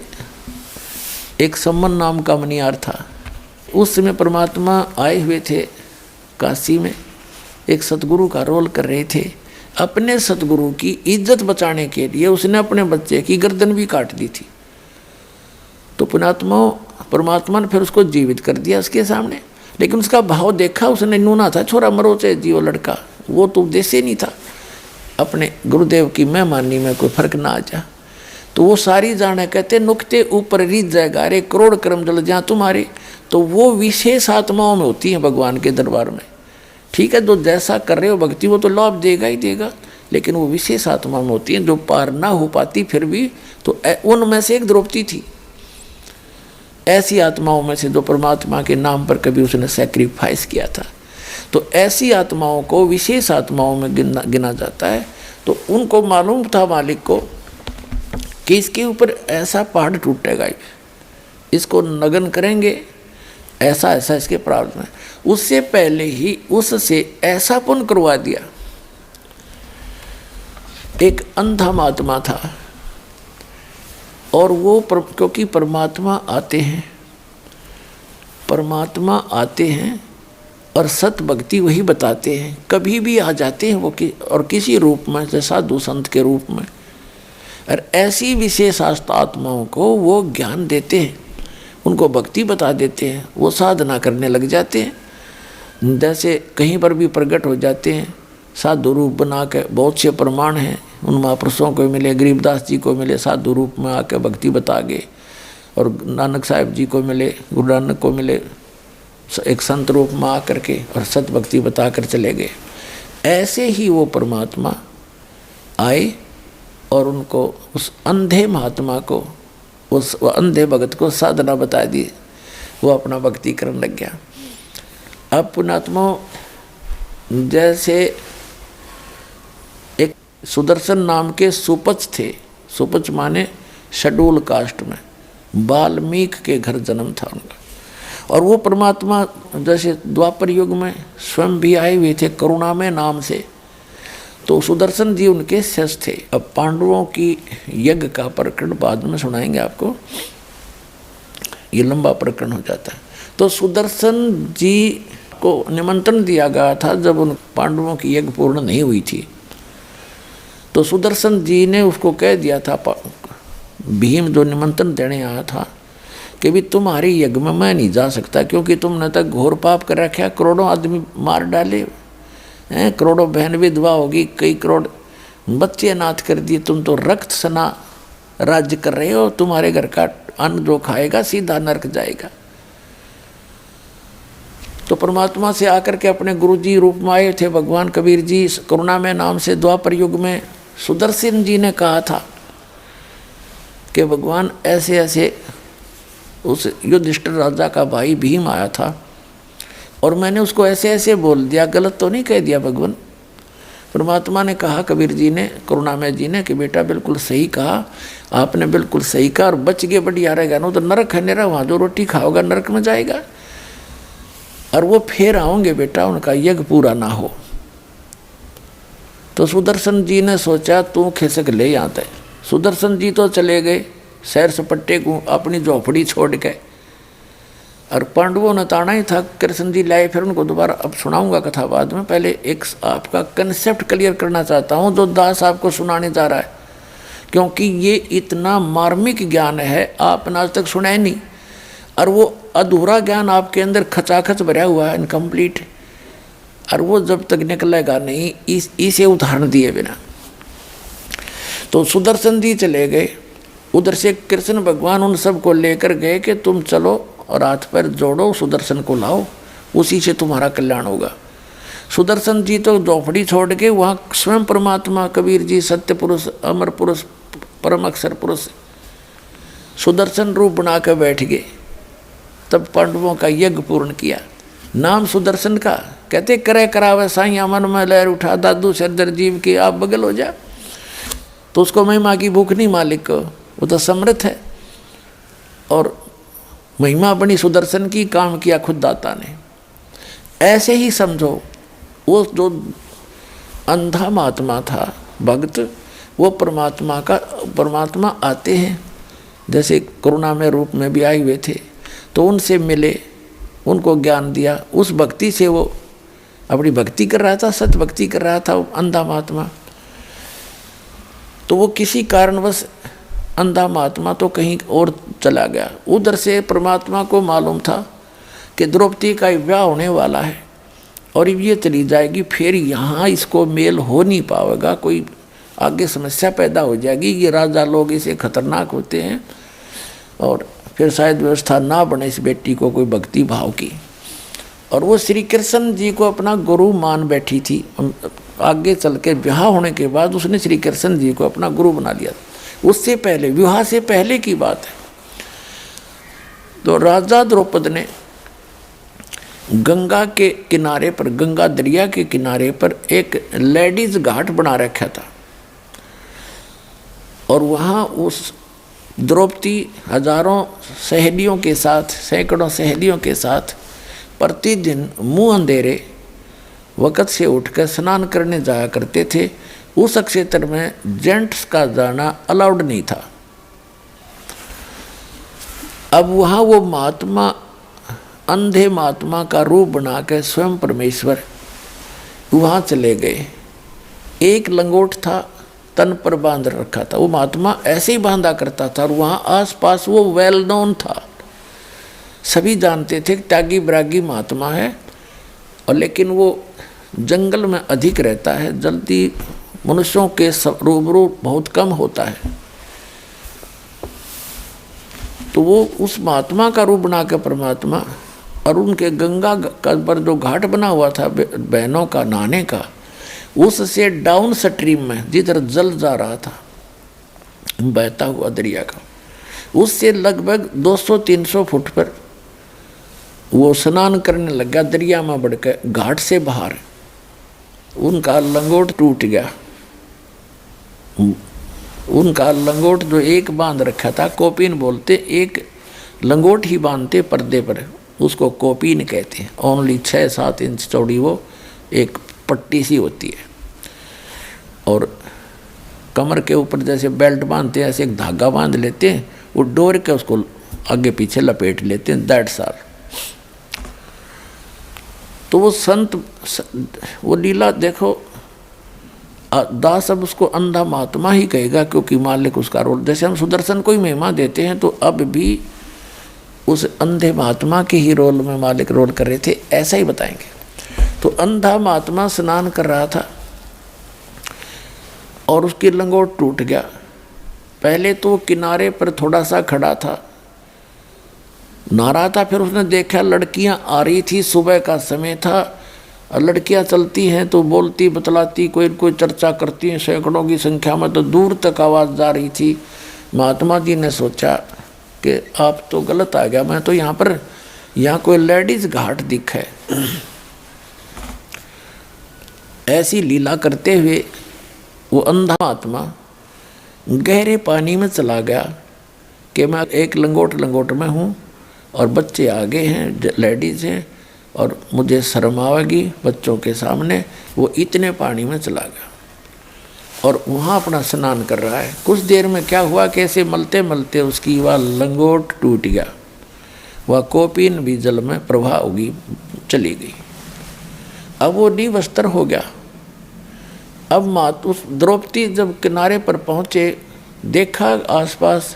एक सम्मन नाम का मनियार था, उस समय परमात्मा आए हुए थे काशी में, एक सतगुरु का रोल कर रहे थे। अपने सतगुरु की इज्जत बचाने के लिए उसने अपने बच्चे की गर्दन भी काट दी थी। तो पुण्यात्माओं परमात्मा ने फिर उसको जीवित कर दिया उसके सामने, लेकिन उसका भाव देखा उसने, नूना था, छोरा मरो चाहे जियो लड़का, वो तो उद्देश्य नहीं था अपने गुरुदेव की मेहमानी में कोई फर्क ना आ जा। तो वो सारी जाने कहते नुक्ते ऊपर रीत जाएगा रे, करोड़ कर्म जल जा तुम्हारे। तो वो विशेष आत्माओं में होती है भगवान के दरबार में। ठीक है, जो जैसा कर रहे हो भक्ति वो तो लाभ देगा ही देगा, लेकिन वो विशेष आत्मा में होती है जो पार ना हो पाती फिर भी, तो उनमें से एक द्रौपदी थी ऐसी आत्माओं में से जो परमात्मा के नाम पर कभी उसने सैक्रिफाइस किया था। तो ऐसी आत्माओं को विशेष आत्माओं में गिना जाता है। तो उनको मालूम था मालिक को कि इसके ऊपर ऐसा पहाड़ टूटेगा, इसको नगन करेंगे, ऐसा ऐसा इसके प्रावधान है। उससे पहले ही उससे ऐसा पुण्य करवा दिया। एक अंधा महात्मा था, और वो क्योंकि परमात्मा आते हैं और सत भक्ति वही बताते हैं, कभी भी आ जाते हैं वो और किसी रूप में, जैसे साधु संत के रूप में, और ऐसी विशेष आत्माओं को वो ज्ञान देते हैं, उनको भक्ति बता देते हैं, वो साधना करने लग जाते हैं। जैसे कहीं पर भी प्रकट हो जाते हैं साधु रूप बना के, बहुत से प्रमाण हैं उन महापुरुषों को मिले, गरीबदास जी को मिले साधु रूप में आके भक्ति बता गए, और नानक साहिब जी को मिले, गुरु नानक को मिले एक संत रूप में आकर के और सत भक्ति बता कर चले गए। ऐसे ही वो परमात्मा आए और उनको उस अंधे महात्मा को, उस अंधे भगत को साधना बता दी, वो अपना भक्ति करने लग गया। अब पुण्यात्मा जैसे एक सुदर्शन नाम के सुपच थे, सुपच माने शेड्यूल कास्ट में, वाल्मीकि के घर जन्म था उनका, और वो परमात्मा जैसे द्वापर युग में स्वयं भी आए हुए थे करुणामय नाम से। तो सुदर्शन जी उनके शिष्य थे। अब पांडवों की यज्ञ का प्रकरण बाद में सुनाएंगे आपको, ये लंबा प्रकरण हो जाता है। तो सुदर्शन जी को निमंत्रण दिया गया था जब उन पांडवों की यज्ञ पूर्ण नहीं हुई थी। तो सुदर्शन जी ने उसको कह दिया था, भीम जो निमंत्रण देने आया था, कि भी तुम्हारी यज्ञ में मैं नहीं जा सकता, क्योंकि तुमने तक घोर पाप कर रखा, करोड़ों आदमी मार डाले हैं, करोड़ों बहन विधवा होगी, कई करोड़ बच्चे अनाथ कर दिए, तुम तो रक्त सना राज्य कर रहे हो, तुम्हारे घर का अन्न जो खाएगा सीधा नरक जाएगा। तो परमात्मा से आकर के अपने गुरु जी रूप में आए थे भगवान कबीर जी, करुणा में नाम से द्वापर युग में सुदर्शन जी ने कहा था कि भगवान ऐसे ऐसे उस युधिष्ठिर राजा का भाई भीम आया था और मैंने उसको ऐसे ऐसे बोल दिया, गलत तो नहीं कह दिया भगवान। परमात्मा ने कहा कबीर जी ने, करुणामय जी ने, कि बेटा बिल्कुल सही कहा, आपने बिल्कुल सही कहा, और बच गए बढ़िया रहेगा, ना तो नरक है मेरा, वहाँ जो रोटी खाओगा नरक में जाएगा, और वो फिर आओगे बेटा उनका यज्ञ पूरा ना हो। तो सुदर्शन जी ने सोचा तू खिसक ले यहाँ तक। सुदर्शन जी तो चले गए सैर सपट्टे को अपनी झोपड़ी छोड़ के, और पांडवों ने ताना ही था, कृष्ण जी लाए, फिर उनको दोबारा अब सुनाऊंगा कथा बाद में। पहले एक आपका कंसेप्ट क्लियर करना चाहता हूँ जो दास आपको सुनाने जा रहा है, क्योंकि ये इतना मार्मिक ज्ञान है आपने आज तक सुना ही नहीं, और वो अधूरा ज्ञान आपके अंदर खचाखच भरा हुआ है, इनकम्प्लीट, और वो जब तक निकलेगा नहीं इसे उदाहरण दिए बिना। तो सुदर्शन जी चले गए, उधर से कृष्ण भगवान उन सबको लेकर गए कि तुम चलो और हाथ पैर जोड़ो, सुदर्शन को लाओ, उसी से तुम्हारा कल्याण होगा। सुदर्शन जी तो झोपड़ी छोड़ के वहाँ स्वयं परमात्मा कबीर जी सत्य पुरुष, अमर पुरुष, परम अक्षर पुरुष सुदर्शन रूप बना कर बैठ गए। तब पांडवों का यज्ञ पूर्ण किया। नाम सुदर्शन का, कहते करे करावे साइया मन में लहर उठा, दादू सरदर जीव की आप बगल हो जा। तो उसको महिमा की भूख नहीं मालिक को, वो तो समर्थ है। और महिमा बनी सुदर्शन की, काम किया खुद दाता ने। ऐसे ही समझो वो जो अंधा महात्मा था भक्त, वो परमात्मा आते हैं, जैसे करुणा में रूप में भी आए हुए थे, तो उनसे मिले, उनको ज्ञान दिया, उस भक्ति से वो अपनी भक्ति कर रहा था, सत भक्ति कर रहा था अंधा महात्मा। तो वो किसी कारणवश अंधा महात्मा तो कहीं और चला गया। उधर से परमात्मा को मालूम था कि द्रौपदी का विवाह होने वाला है और ये चली जाएगी, फिर यहाँ इसको मेल हो नहीं पाएगा, कोई आगे समस्या पैदा हो जाएगी। ये राजा लोग इसे खतरनाक होते हैं और फिर शायद व्यवस्था ना बने इस बेटी को कोई भक्ति भाव की। और वो श्री कृष्ण जी को अपना गुरु मान बैठी थी। आगे चल के विवाह होने के बाद उसने श्री कृष्ण जी को अपना गुरु बना लिया। उससे पहले, विवाह से पहले की बात है, तो राजा द्रौपद ने गंगा के किनारे पर, गंगा दरिया के किनारे पर एक लेडीज घाट बना रखा था। और वहाँ उस द्रौपदी हजारों सहेलियों के साथ, सैकड़ों सहेलियों के साथ प्रतिदिन मुँह अंधेरे वक़्त से उठकर स्नान करने जाया करते थे। उस क्षेत्र में जेंट्स का जाना अलाउड नहीं था। अब वहाँ वो महात्मा, अंधे महात्मा का रूप बना के स्वयं परमेश्वर वहाँ चले गए। एक लंगोट था, तन पर बांध रखा था। वो महात्मा ऐसे ही बांधा करता था और वहाँ आसपास वो वेल नोन था, सभी जानते थे त्यागी ब्रागी महात्मा है। और लेकिन वो जंगल में अधिक रहता है, जल्दी मनुष्यों के रूबरू बहुत कम होता है। तो वो उस महात्मा का रूप बना के परमात्मा, और उनके गंगा का पर जो घाट बना हुआ था बहनों का नहाने का, उससे डाउन स्ट्रीम में जिधर जल जा रहा था बहता हुआ दरिया का, उससे लगभग 200-300 फुट पर वो स्नान करने लगा दरिया में बढ़कर घाट से बाहर। उनका लंगोट टूट गया। उनका लंगोट जो एक बांध रखा था, कोपीन बोलते, एक लंगोट ही बांधते पर्दे पर, उसको कोपीन कहते हैं। ओनली 6-7 इंच चौड़ी वो एक पट्टी सी होती है। और कमर के ऊपर जैसे बेल्ट बांधते हैं ऐसे एक धागा बांध लेते हैं, वो डोर के उसको आगे पीछे लपेट लेते हैं, दैट्स ऑल। तो वो संत, वो लीला देखो, दास अब उसको अंधा महात्मा ही कहेगा क्योंकि मालिक उसका रोल, जैसे हम सुदर्शन को ही महिमा देते हैं तो अब भी उस अंधे महात्मा के ही रोल में मालिक रोल कर रहे थे, ऐसा ही बताएंगे। तो अंधा महात्मा स्नान कर रहा था और उसकी लंगोट टूट गया। पहले तो किनारे पर थोड़ा सा खड़ा था, नहा रहा था, फिर उसने देखा लड़कियां आ रही थी, सुबह का समय था, और लड़कियां चलती हैं तो बोलती बतलाती, कोई कोई चर्चा करती हैं, सैकड़ों की संख्या में, तो दूर तक आवाज़ जा रही थी। महात्मा जी ने सोचा कि आप तो गलत आ गया, मैं तो यहाँ कोई लेडीज़ घाट दिखा है। ऐसी लीला करते हुए वो अंधा आत्मा गहरे पानी में चला गया कि मैं एक लंगोट में हूँ और बच्चे आगे हैं, लेडीज़ हैं, और मुझे शर्म आवेगी बच्चों के सामने। वो इतने पानी में चला गया और वहाँ अपना स्नान कर रहा है। कुछ देर में क्या हुआ कि ऐसे मलते मलते उसकी वह लंगोट टूट गया, वह कोपीन भी जल में प्रवाह होगी चली गई। अब वो निवस्त्र हो गया। अब उस द्रौपदी जब किनारे पर पहुँचे, देखा आसपास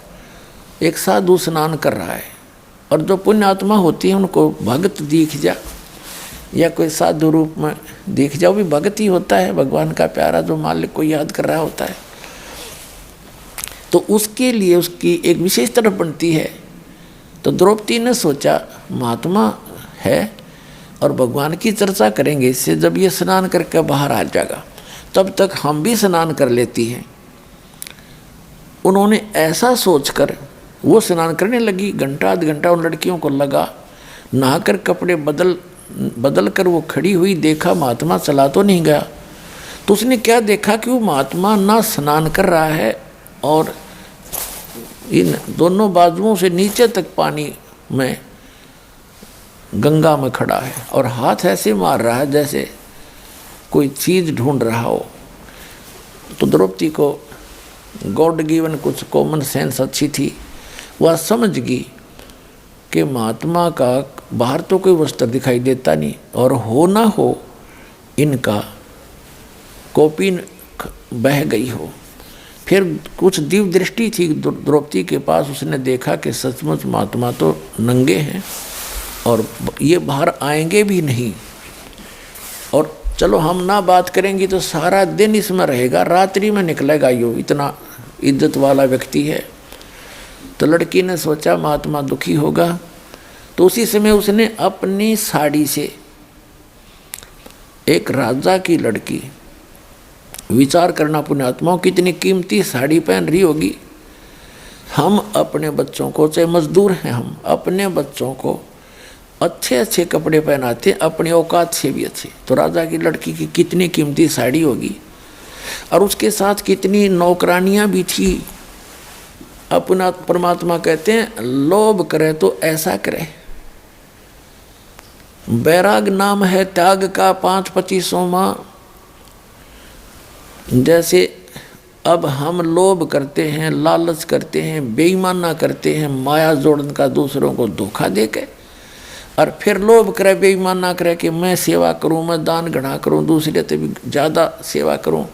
एक साधु स्नान कर रहा है, और जो पुण्यात्मा होती है उनको भगत दिख जा। या कोई साधु रूप में दिख जाओ, भी भगत ही होता है, भगवान का प्यारा जो मालिक को याद कर रहा होता है। तो उसके लिए उसकी एक विशेष तरफ बनती है। तो द्रौपदी ने सोचा महात्मा है और भगवान की चर्चा करेंगे इससे, जब ये स्नान करके बाहर आ जाएगा तब तक हम भी स्नान कर लेती हैं। उन्होंने ऐसा सोचकर वो स्नान करने लगी। घंटा आध घंटा उन लड़कियों को लगा। नहाकर कपड़े बदल कर वो खड़ी हुई, देखा महात्मा चला तो नहीं गया। तो उसने क्या देखा कि वो महात्मा ना स्नान कर रहा है और इन दोनों बाजुओं से नीचे तक पानी में गंगा में खड़ा है और हाथ ऐसे मार रहा है जैसे कोई चीज़ ढूंढ रहा हो। तो द्रौपदी को गॉड गिवन कुछ कॉमन सेंस अच्छी थी। वह समझ गई कि महात्मा का बाहर तो कोई वस्त्र दिखाई देता नहीं और हो ना हो इनका कौपीन बह गई हो। फिर कुछ दिव्य दृष्टि थी द्रौपदी के पास। उसने देखा कि सचमुच महात्मा तो नंगे हैं और ये बाहर आएंगे भी नहीं। और चलो हम ना बात करेंगी तो सारा दिन इसमें रहेगा, रात्रि में निकलेगा यो, इतना इज्जत वाला व्यक्ति है। तो लड़की ने सोचा महात्मा दुखी होगा। तो उसी समय उसने अपनी साड़ी से, एक राजा की लड़की, विचार करना पुण्यात्माओं कितनी कीमती साड़ी पहन रही होगी। हम अपने बच्चों को, चाहे मजदूर हैं, हम अपने बच्चों को अच्छे अच्छे कपड़े पहनाते, अपनी औकात से भी अच्छे। तो राजा की लड़की की कितनी कीमती साड़ी होगी और उसके साथ कितनी नौकरानियां भी थी। अपना परमात्मा कहते हैं लोभ करे तो ऐसा करे। बैराग नाम है त्याग का 5-25वां। जैसे अब हम लोभ करते हैं, लालच करते हैं, बेईमाना करते हैं, माया जोड़न का दूसरों को धोखा देके, और फिर लोभ करे, बेईमाना करे कि मैं सेवा करूं, मैं दान घड़ा करूं, दूसरे से भी ज़्यादा सेवा करूं,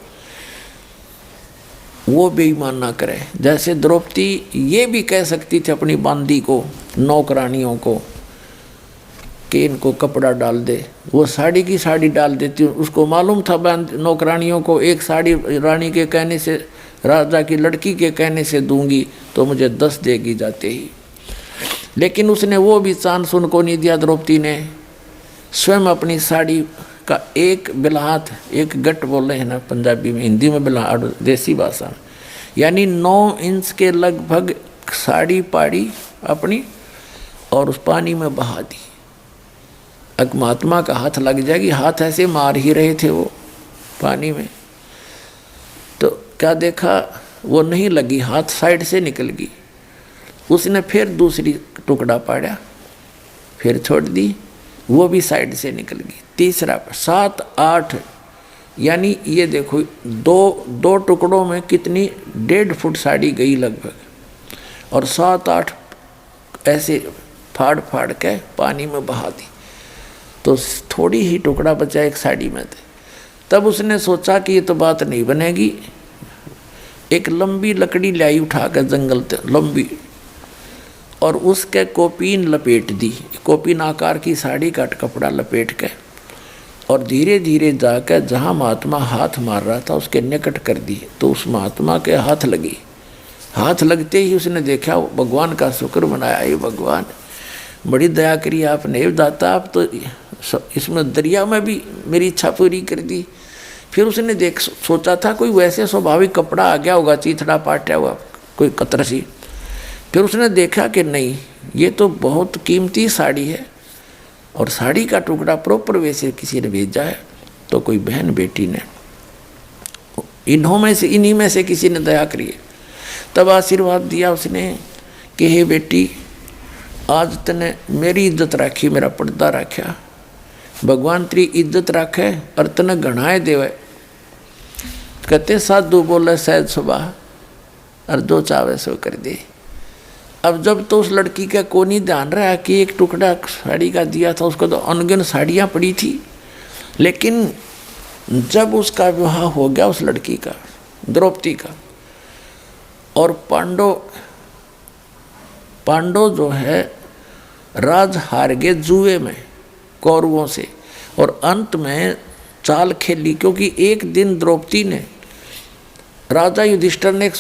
वो बेईमान ना करे। जैसे द्रौपदी ये भी कह सकती थी अपनी बांदी को, नौकरानियों को, कि इनको कपड़ा डाल दे, वो साड़ी की साड़ी डाल देती। उसको मालूम था नौकरानियों को, एक साड़ी रानी के कहने से, राजा की लड़की के कहने से दूंगी तो मुझे 10 देगी जाते ही। लेकिन उसने वो भी चांस उनको नहीं दिया। द्रौपदी ने स्वयं अपनी साड़ी का एक बिलाहात, एक गट बोल रहे हैं ना पंजाबी में, हिंदी में बिलाहाट देसी भाषा में, यानी 9 इंच के लगभग साड़ी पाड़ी अपनी और उस पानी में बहा दी। अब महात्मा का हाथ लग जाएगी, हाथ ऐसे मार ही रहे थे वो पानी में। तो क्या देखा, वो नहीं लगी, हाथ साइड से निकल गई। उसने फिर दूसरी टुकड़ा पाड़ा, फिर छोड़ दी, वो भी साइड से निकल गई। तीसरा 7-8, यानी ये देखो दो टुकड़ों में कितनी 1.5 फुट साड़ी गई लगभग, और 7-8 ऐसे फाड़ फाड़ के पानी में बहा दी। तो थोड़ी ही टुकड़ा बचा एक साड़ी में थे। तब उसने सोचा कि ये तो बात नहीं बनेगी। एक लंबी लकड़ी लाई उठा कर जंगल से लंबी, और उसके कोपीन लपेट दी, कोपीन आकार की साड़ी का कपड़ा लपेट के, और धीरे धीरे जाकर जहाँ महात्मा हाथ मार रहा था उसके निकट कर दी। तो उस महात्मा के हाथ लगी। हाथ लगते ही उसने देखा, भगवान का शुक्र मनाया, ये भगवान बड़ी दया करी आपने, दाता आप तो इसमें दरिया में भी मेरी इच्छा पूरी कर दी। फिर उसने सोचा था कोई वैसे स्वाभाविक कपड़ा आ गया होगा, चीथड़ा पाटा हुआ कोई कतर सी। फिर उसने देखा कि नहीं, ये तो बहुत कीमती साड़ी है, और साड़ी का टुकड़ा प्रॉपर वैसे किसी ने भेजा है। तो कोई बहन बेटी ने, इन्हीं में से किसी ने दया करी है। तब आशीर्वाद दिया उसने कि हे बेटी, आज तने मेरी इज्जत राखी, मेरा पर्दा राख्या, भगवान तेरी इज्जत राखे और तने गणाए देवे। कहते साधु बोले सहज सुबह, और जो चावे सो कर दे। अब जब तो उस लड़की का को नहीं ध्यान रहा कि एक टुकड़ा साड़ी का दिया था, उसको तो अनगिन साड़ियाँ पड़ी थी। लेकिन जब उसका विवाह हो गया उस लड़की का, द्रौपदी का, और पांडव जो है राज हार गए जुए में कौरवों से, और अंत में चाल खेली, क्योंकि एक दिन द्रौपदी ने, राजा युधिष्ठिर ने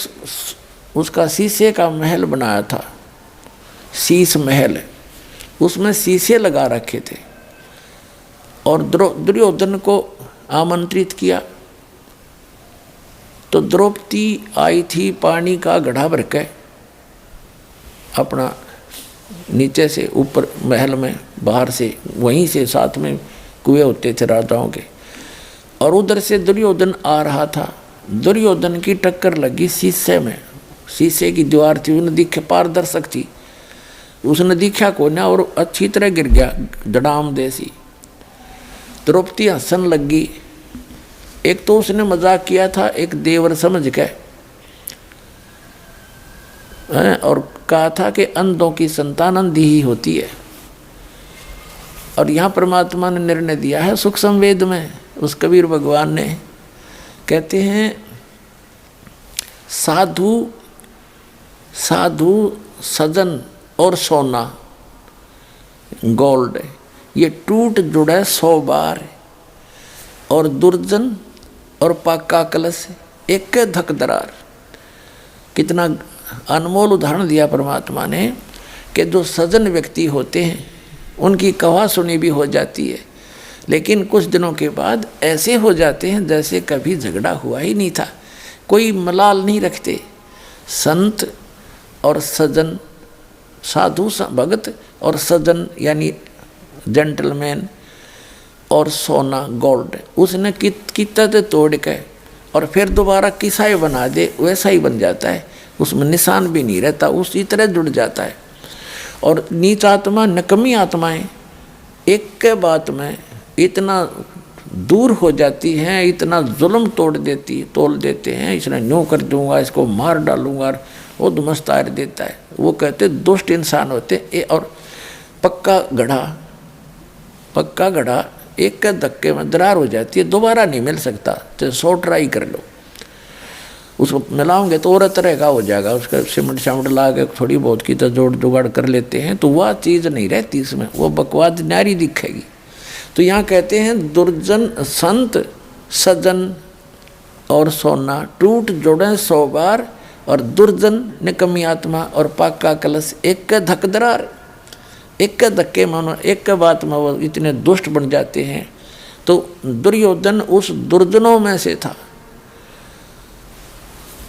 उसका शीशे का महल बनाया था, शीश महल, उसमें शीशे लगा रखे थे, और दुर्योधन को आमंत्रित किया। तो द्रौपदी आई थी पानी का घड़ा भर के अपना नीचे से ऊपर महल में, बाहर से वहीं से साथ में कुएं होते थे राजाओं के, और उधर से दुर्योधन आ रहा था। दुर्योधन की टक्कर लगी शीशे में, शीशे की दीवार थी, उसने दिखे, पारदर्शक थी, उसने दिखा को ना और अच्छी तरह गिर गया धड़ाम देसी। द्रौपदी हंसन लगी। एक तो उसने मजाक किया था एक देवर समझ के, और कहा था कि अंधों की संतान अंधी ही होती है। और यहाँ परमात्मा ने निर्णय दिया है सुख संवेद में, उस कबीर भगवान ने कहते हैं साधु साधु सजन और सोना गोल्ड ये टूट जुड़े 100 बार, और दुर्जन और पाका कलश एक धक दरार। कितना अनमोल उदाहरण दिया परमात्मा ने कि जो सजन व्यक्ति होते हैं उनकी कहा सुनी भी हो जाती है, लेकिन कुछ दिनों के बाद ऐसे हो जाते हैं जैसे कभी झगड़ा हुआ ही नहीं था, कोई मलाल नहीं रखते। संत और सजन, साधु भगत और सजन यानी जेंटलमैन, और सोना गोल्ड, उसने कितना तोड़ के और फिर दोबारा किसा ही बना दे वैसा ही बन जाता है, उसमें निशान भी नहीं रहता, उसी तरह जुड़ जाता है। और नीच आत्मा, नकमी आत्माएं एक के बात में इतना दूर हो जाती हैं, इतना जुल्म तोल देते हैं, इसने न्यू कर दूंगा, इसको मार डालूंगा, वो धुमस्तार देता है। वो कहते दुष्ट इंसान होते। और पक्का घड़ा एक के धक्के में दरार हो जाती है, दोबारा नहीं मिल सकता, तो 100 ट्राई कर लो, उसको मिलाओगे तो और तरह का हो जाएगा। उसका सीमेंट शामेंट ला के थोड़ी बहुत की तो जोड़ जुगाड़ कर लेते हैं, तो वह चीज़ नहीं रहती इसमें, वो बकवास न्यारी दिखेगी। तो यहाँ कहते हैं दुर्जन संत सजन और सोना टूट जुड़े 100 बार, और दुर्जन निकम्मी आत्मा और पाका कलश एक के धक दरार। एक के धक्के मानो, एक के बात में वो इतने दुष्ट बन जाते हैं। तो दुर्योधन उस दुर्जनों में से था।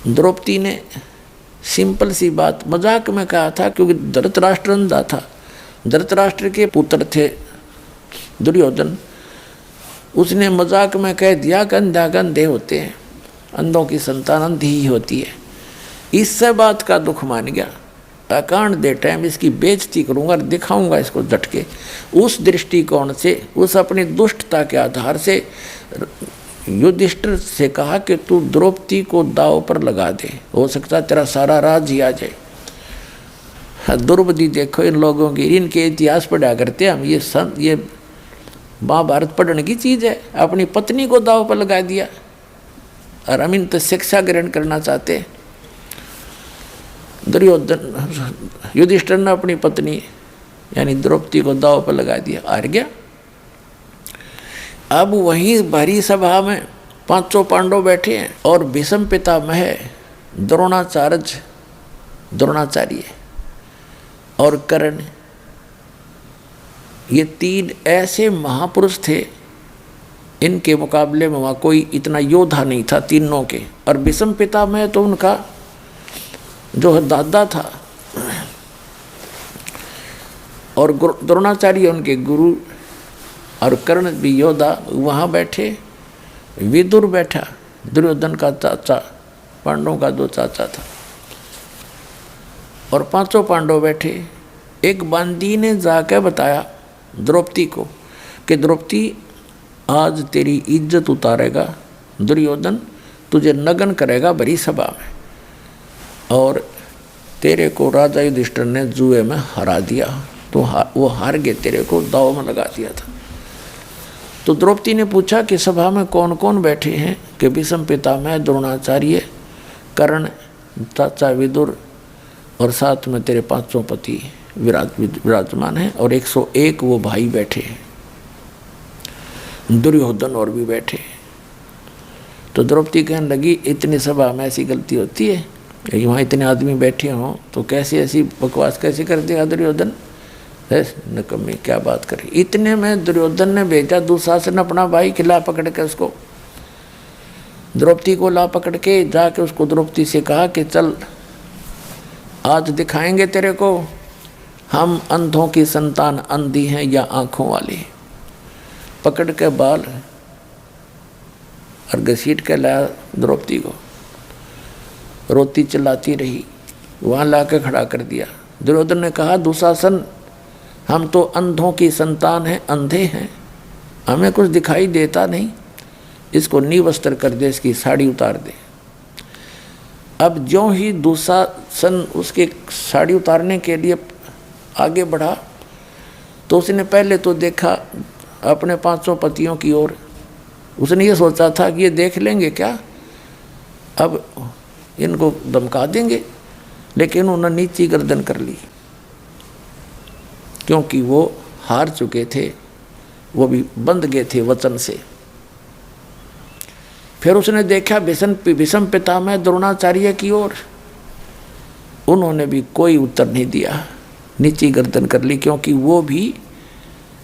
द्रौपदी ने सिंपल सी बात मजाक में कहा था, क्योंकि धृतराष्ट्र अंधा था, धृतराष्ट्र के पुत्र थे दुर्योधन, उसने मजाक में कह दिया कि अंधे होते हैं, अंधों की संतान अंधी ही होती है। इससे बात का दुख मान गया, अकांड दे टाइम इसकी बेइज्जती करूंगा और दिखाऊंगा इसको झटके। उस दृष्टिकोण से, उस अपनी दुष्टता के आधार से युधिष्ठिर से कहा कि तू द्रौपदी को दाव पर लगा दे, हो सकता तेरा सारा राज ही आ जाए। द्रौपदी देखो इन लोगों की, इनके इतिहास पढ़ा करते हम, ये महाभारत पढ़ने की चीज़ है। अपनी पत्नी को दाव पर लगा दिया, और हम इन तो शिक्षा ग्रहण करना चाहते हैं। युधिष्ठिर ने अपनी पत्नी यानी द्रौपदी को दाव पर लगा दिया, हार गया। अब वहीं भरी सभा में 500 पांडव बैठे हैं, और भीष्म पितामह द्रोणाचार्य और कर्ण, ये 3 ऐसे महापुरुष थे, इनके मुकाबले में वहाँ कोई इतना योद्धा नहीं था तीनों के। और भीष्म पितामह तो उनका जो दादा था, और द्रोणाचार्य उनके गुरु, और कर्ण भी योद्धा वहाँ बैठे। विदुर बैठा, दुर्योधन का चाचा, पांडवों का 2 चाचा था, और 500 पांडव बैठे। एक बांदी ने जाकर बताया द्रौपदी को कि द्रौपदी आज तेरी इज्जत उतारेगा दुर्योधन, तुझे नग्न करेगा भरी सभा में, और तेरे को राजा युधिष्ठिर ने जुए में हरा दिया, तो वो हार गए, तेरे को दाव में लगा दिया था। तो द्रौपदी ने पूछा कि सभा में कौन कौन बैठे हैं, कि भीष्म पितामह, द्रोणाचार्य, कर्ण, चाचा विदुर, और साथ में तेरे 500 पति विराजमान हैं, और 101 वो भाई बैठे हैं। दुर्योधन और भी बैठे। तो द्रौपदी कहने लगी इतनी सभा में ऐसी गलती होती है, वहाँ इतने आदमी बैठे हों तो कैसे ऐसी बकवास कैसे कर देगा दुर्योधन, निकम्मी क्या बात करी। इतने में दुर्योधन ने भेजा दुशासन अपना भाई खिला पकड़ के उसको, द्रौपदी को ला पकड़ के जाके उसको द्रौपदी से कहा कि चल आज दिखाएंगे तेरे को हम अंधों की संतान अंधी हैं या आंखों वाली। पकड़ के बाल और घसीट के लाया द्रौपदी को, रोती चिल्लाती रही, वहाँ ला के खड़ा कर दिया। दुर्योधन ने कहा दुशासन हम तो अंधों की संतान हैं, अंधे हैं, हमें कुछ दिखाई देता नहीं, इसको निवस्त्र कर दे, इसकी साड़ी उतार दे। अब ज्यों ही दुशासन उसके साड़ी उतारने के लिए आगे बढ़ा तो उसने पहले तो देखा अपने 500 पतियों की ओर। उसने ये सोचा था कि ये देख लेंगे क्या, अब इनको धमका देंगे, लेकिन उन्होंने नीची गर्दन कर ली क्योंकि वो हार चुके थे, वो भी बंध गए थे वचन से। फिर उसने देखा भीष्म पितामह द्रोणाचार्य की ओर, उन्होंने भी कोई उत्तर नहीं दिया, नीची गर्दन कर ली क्योंकि वो भी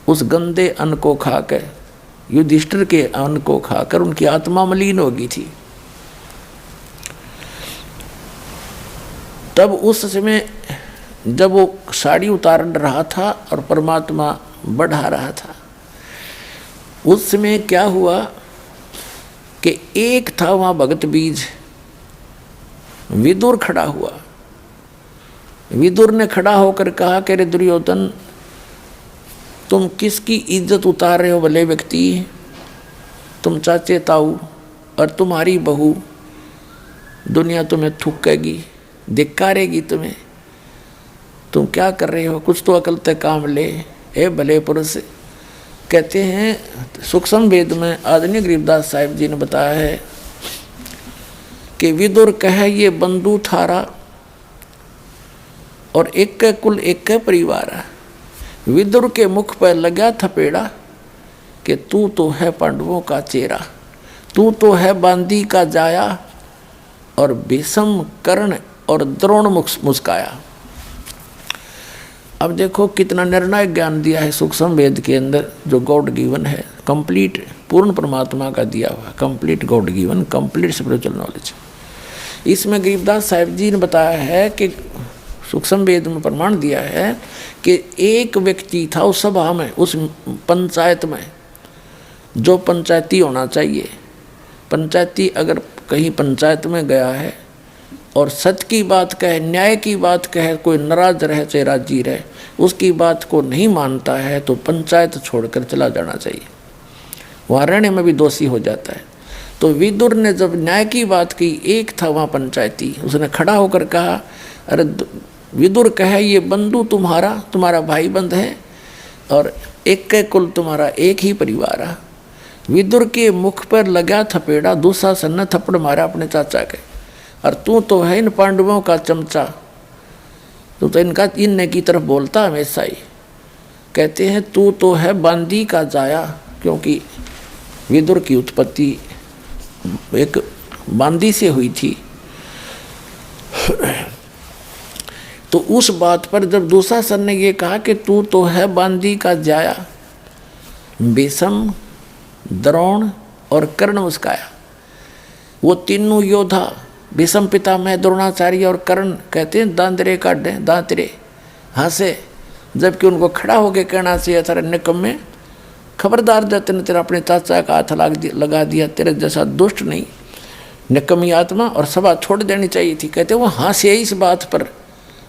उस गंदे अन्न को खाकर, युधिष्ठिर के अन्न को खाकर उनकी आत्मा मलिन हो गई थी। तब उस समय जब वो साड़ी उतार रहा था और परमात्मा बढ़ा रहा था, उस समय क्या हुआ कि एक था वहाँ भगत बीज विदुर खड़ा हुआ। विदुर ने खड़ा होकर कहा कि रे दुर्योधन तुम किसकी इज्जत उतार रहे हो भले व्यक्ति, तुम चाचे ताऊ और तुम्हारी बहू, दुनिया तुम्हें थूकेगी, धिक्कारेगी तुम्हें, तुम क्या कर रहे हो, कुछ तो अकल तक काम ले ए भले पुरुष। कहते हैं सूक्ष्म वेद में आदरणीय गरीबदास साहिब जी ने बताया है कि विदुर कहे ये बंधु थारा और एक कुल एक परिवार। विदुर के मुख पर लगा थपेड़ा कि तू तो है पांडवों का चेहरा, तू तो है बांदी का जाया, और भीष्म कर्ण और द्रोण मुस्काया। अब देखो कितना निर्णायक ज्ञान दिया है सूक्ष्म वेद के अंदर, जो गॉड गिवन है, कंप्लीट पूर्ण परमात्मा का दिया हुआ, complete God given, complete spiritual knowledge. इसमें गरीबदास साहिब जी ने बताया है कि सूक्ष्म वेद में प्रमाण दिया है कि एक व्यक्ति था उस सभा में, उस पंचायत में, जो पंचायती होना चाहिए। पंचायती अगर कहीं पंचायत में गया है और सच की बात कहे, न्याय की बात कहे, कोई नाराज रहे चाहे राजी रहे, उसकी बात को नहीं मानता है तो पंचायत छोड़कर चला जाना चाहिए, वहाँ रहने में भी दोषी हो जाता है। तो विदुर ने जब न्याय की बात की, एक था वहाँ पंचायती, उसने खड़ा होकर कहा अरे विदुर कहे ये बंधु तुम्हारा भाई बंध है और एक के कुल तुम्हारा एक ही परिवार है। विदुर के मुख पर लगा थपेड़ा, दुशासन ने थप्पड़ मारा अपने चाचा के, और तू तो है इन पांडवों का चमचा, तू तो इनका इनने की तरफ बोलता हमेशा ही। कहते हैं तू तो है बांदी का जाया, क्योंकि विदुर की उत्पत्ति एक बांदी से हुई थी। तो उस बात पर जब दुशासन ने ये कहा कि तू तो है बांदी का जाया, भीष्म द्रोण और कर्ण मुस्काया। वो तीनों योद्धा भीष्म पितामह द्रोणाचार्य और कर्ण कहते हैं दांतरे काटे, दांतरे हंसे, जबकि उनको खड़ा होकर कहना चाहिए था निकम्मे, खबरदार जब तेने तेरा अपने चाचा का हाथ लगा दिया, तेरे जैसा दुष्ट नहीं, निकम्मी आत्मा, और सभा छोड़ देनी चाहिए थी। कहते वो हंसे इस बात पर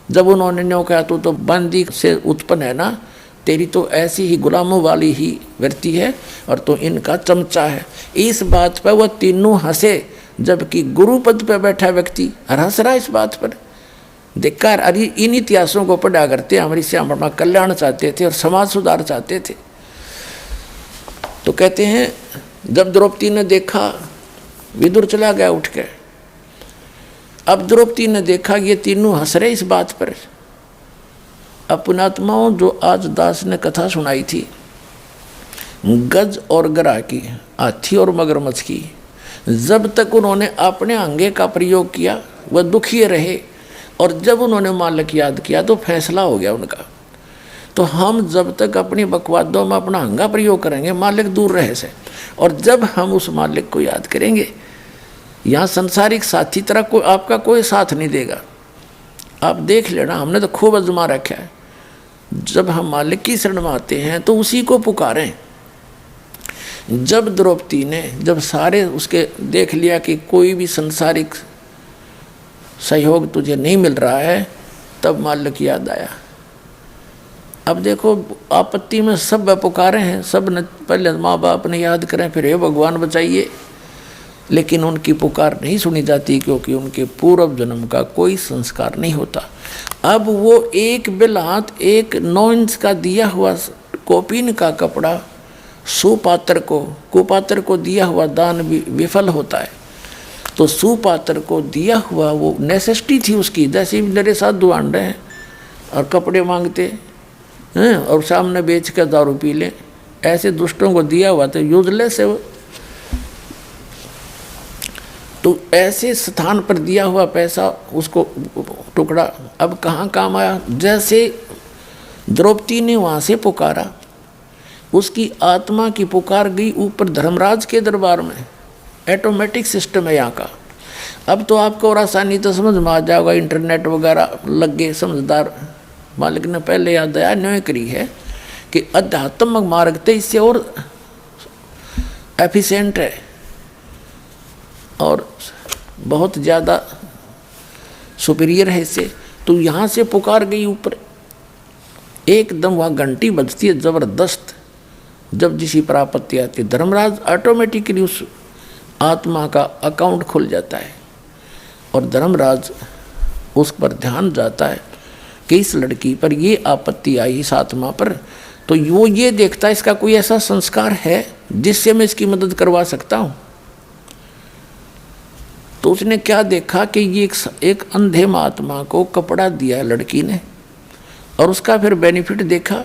जब उन्होंने न्यों कहा तू तो बंदी से उत्पन्न है ना, तेरी तो ऐसी ही गुलामों वाली ही वृत्ति है और तो इनका चमचा है। इस बात पर वह तीनों हंसे, जबकि गुरु पद पर बैठा व्यक्ति हंस रहा इस बात पर। धिक्कार, अरे इन इतिहासों को पढ़ा करते हमारी से हम कल्याण चाहते थे और समाज सुधार चाहते थे। तो कहते हैं जब द्रौपदी ने देखा, विदुर चला गया उठ के, अब द्रौपदी ने देखा ये तीनों हंस रहे इस बात पर। अब पुण्यात्माओं, जो आज दास ने कथा सुनाई थी गज और गरा की, हाथी और मगरमच्छ की। जब तक उन्होंने अपने अंगे का प्रयोग किया वह दुखी रहे, और जब उन्होंने मालिक याद किया तो फैसला हो गया उनका। तो हम जब तक अपनी बकवादों में अपना अंगा प्रयोग करेंगे मालिक दूर रहे से, और जब हम उस मालिक को याद करेंगे, यहाँ संसारिक साथी तरह कोई आपका कोई साथ नहीं देगा। आप देख लेना, हमने तो खूब आजमा रखा है। जब हम मालिक की शरण में आते हैं तो उसी को पुकारें। जब द्रौपदी ने जब सारे उसके देख लिया कि कोई भी संसारिक सहयोग तुझे नहीं मिल रहा है, तब मालिक याद आया। अब देखो आपत्ति में सब पुकारे हैं, सब ने पहले माँ बाप ने याद करें, फिर हे भगवान बचाइए, लेकिन उनकी पुकार नहीं सुनी जाती क्योंकि उनके पूर्व जन्म का कोई संस्कार नहीं होता। अब वो एक बिलात 1 9 इंच का दिया हुआ कोपीन का कपड़ा सुपात्र को कुपात्र को दिया हुआ दान भी विफल होता है। तो सुपात्र को दिया हुआ वो नेसेसिटी थी उसकी, जैसे मेरे साथ दुआन रहे हैं और कपड़े मांगते हैं और सामने बेच कर दारू पी लें, ऐसे दुष्टों को दिया हुआ तो यूजलेस है वो। तो ऐसे स्थान पर दिया हुआ पैसा उसको टुकड़ा अब कहाँ काम आया। जैसे द्रौपदी ने वहाँ से पुकारा, उसकी आत्मा की पुकार गई ऊपर धर्मराज के दरबार में। ऑटोमेटिक सिस्टम है यहाँ का। अब तो आपको और आसानी तो समझ में आ जाएगा, इंटरनेट वगैरह लग गए, समझदार मालिक ने पहले याद आया न्याय करी है कि आध्यात्मिक मार्ग तो इससे और एफिशिएंट है और बहुत ज़्यादा सुपीरियर है इससे। तो यहाँ से पुकार गई ऊपर, एकदम वहाँ घंटी बजती है ज़बरदस्त। जब जिसी पर आपत्ति आती है, धर्मराज ऑटोमेटिकली उस आत्मा का अकाउंट खुल जाता है और धर्मराज उस पर ध्यान जाता है कि इस लड़की पर ये आपत्ति आई इस आत्मा पर, तो वो ये देखता है इसका कोई ऐसा संस्कार है जिससे मैं इसकी मदद करवा सकता हूँ। तो उसने क्या देखा कि ये एक अंधे महात्मा को कपड़ा दिया है लड़की ने, और उसका फिर बेनिफिट देखा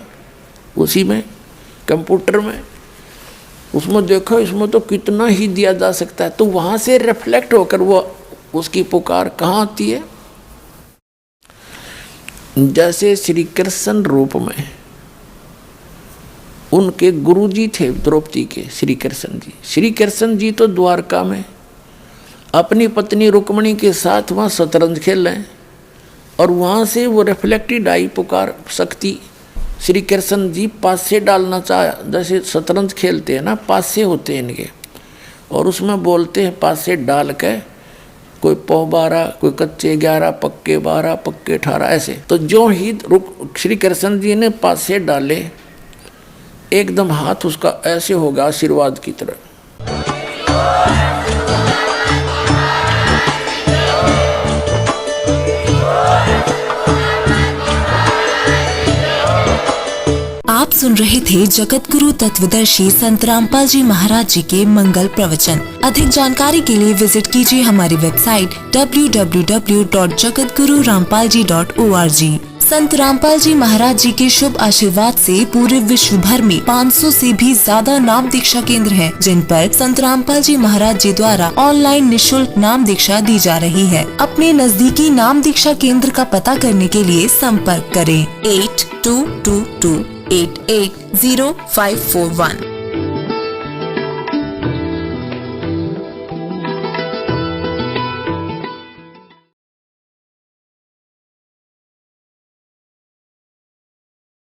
उसी में कंप्यूटर में, उसमें देखा इसमें तो कितना ही दिया जा सकता है। तो वहाँ से रिफ्लेक्ट होकर वो उसकी पुकार कहाँ आती है। जैसे श्री कृष्ण रूप में उनके गुरुजी थे द्रौपदी के, श्री कृष्ण जी। श्री कृष्ण जी तो द्वारका में अपनी पत्नी रुक्मणी के साथ वहाँ शतरंज खेल रहे हैं, और वहाँ से वो रिफ्लेक्टेड आई पुकार शक्ति। श्री कृष्ण जी पासे डालना चाहा, जैसे शतरंज खेलते हैं ना, पासे होते हैं इनके, और उसमें बोलते हैं पासे डाल के कोई पौ 12, कोई कच्चे 11, पक्के 12, पक्के 18 ऐसे। तो जो ही श्री कृष्ण जी ने पासे डाले, एकदम हाथ उसका ऐसे होगा आशीर्वाद की तरह। आप सुन रहे थे जगत गुरु तत्वदर्शी संत रामपाल जी महाराज जी के मंगल प्रवचन। अधिक जानकारी के लिए विजिट कीजिए हमारी वेबसाइट www.jagatgururampalji.org। संत रामपाल जी महाराज जी के शुभ आशीर्वाद से पूरे विश्व भर में 500 से भी ज्यादा नाम दीक्षा केंद्र हैं, जिन पर संत रामपाल जी महाराज जी द्वारा ऑनलाइन निशुल्क नाम दीक्षा दी जा रही है। अपने नजदीकी नाम दीक्षा केंद्र का पता करने के लिए संपर्क करें 8222880541।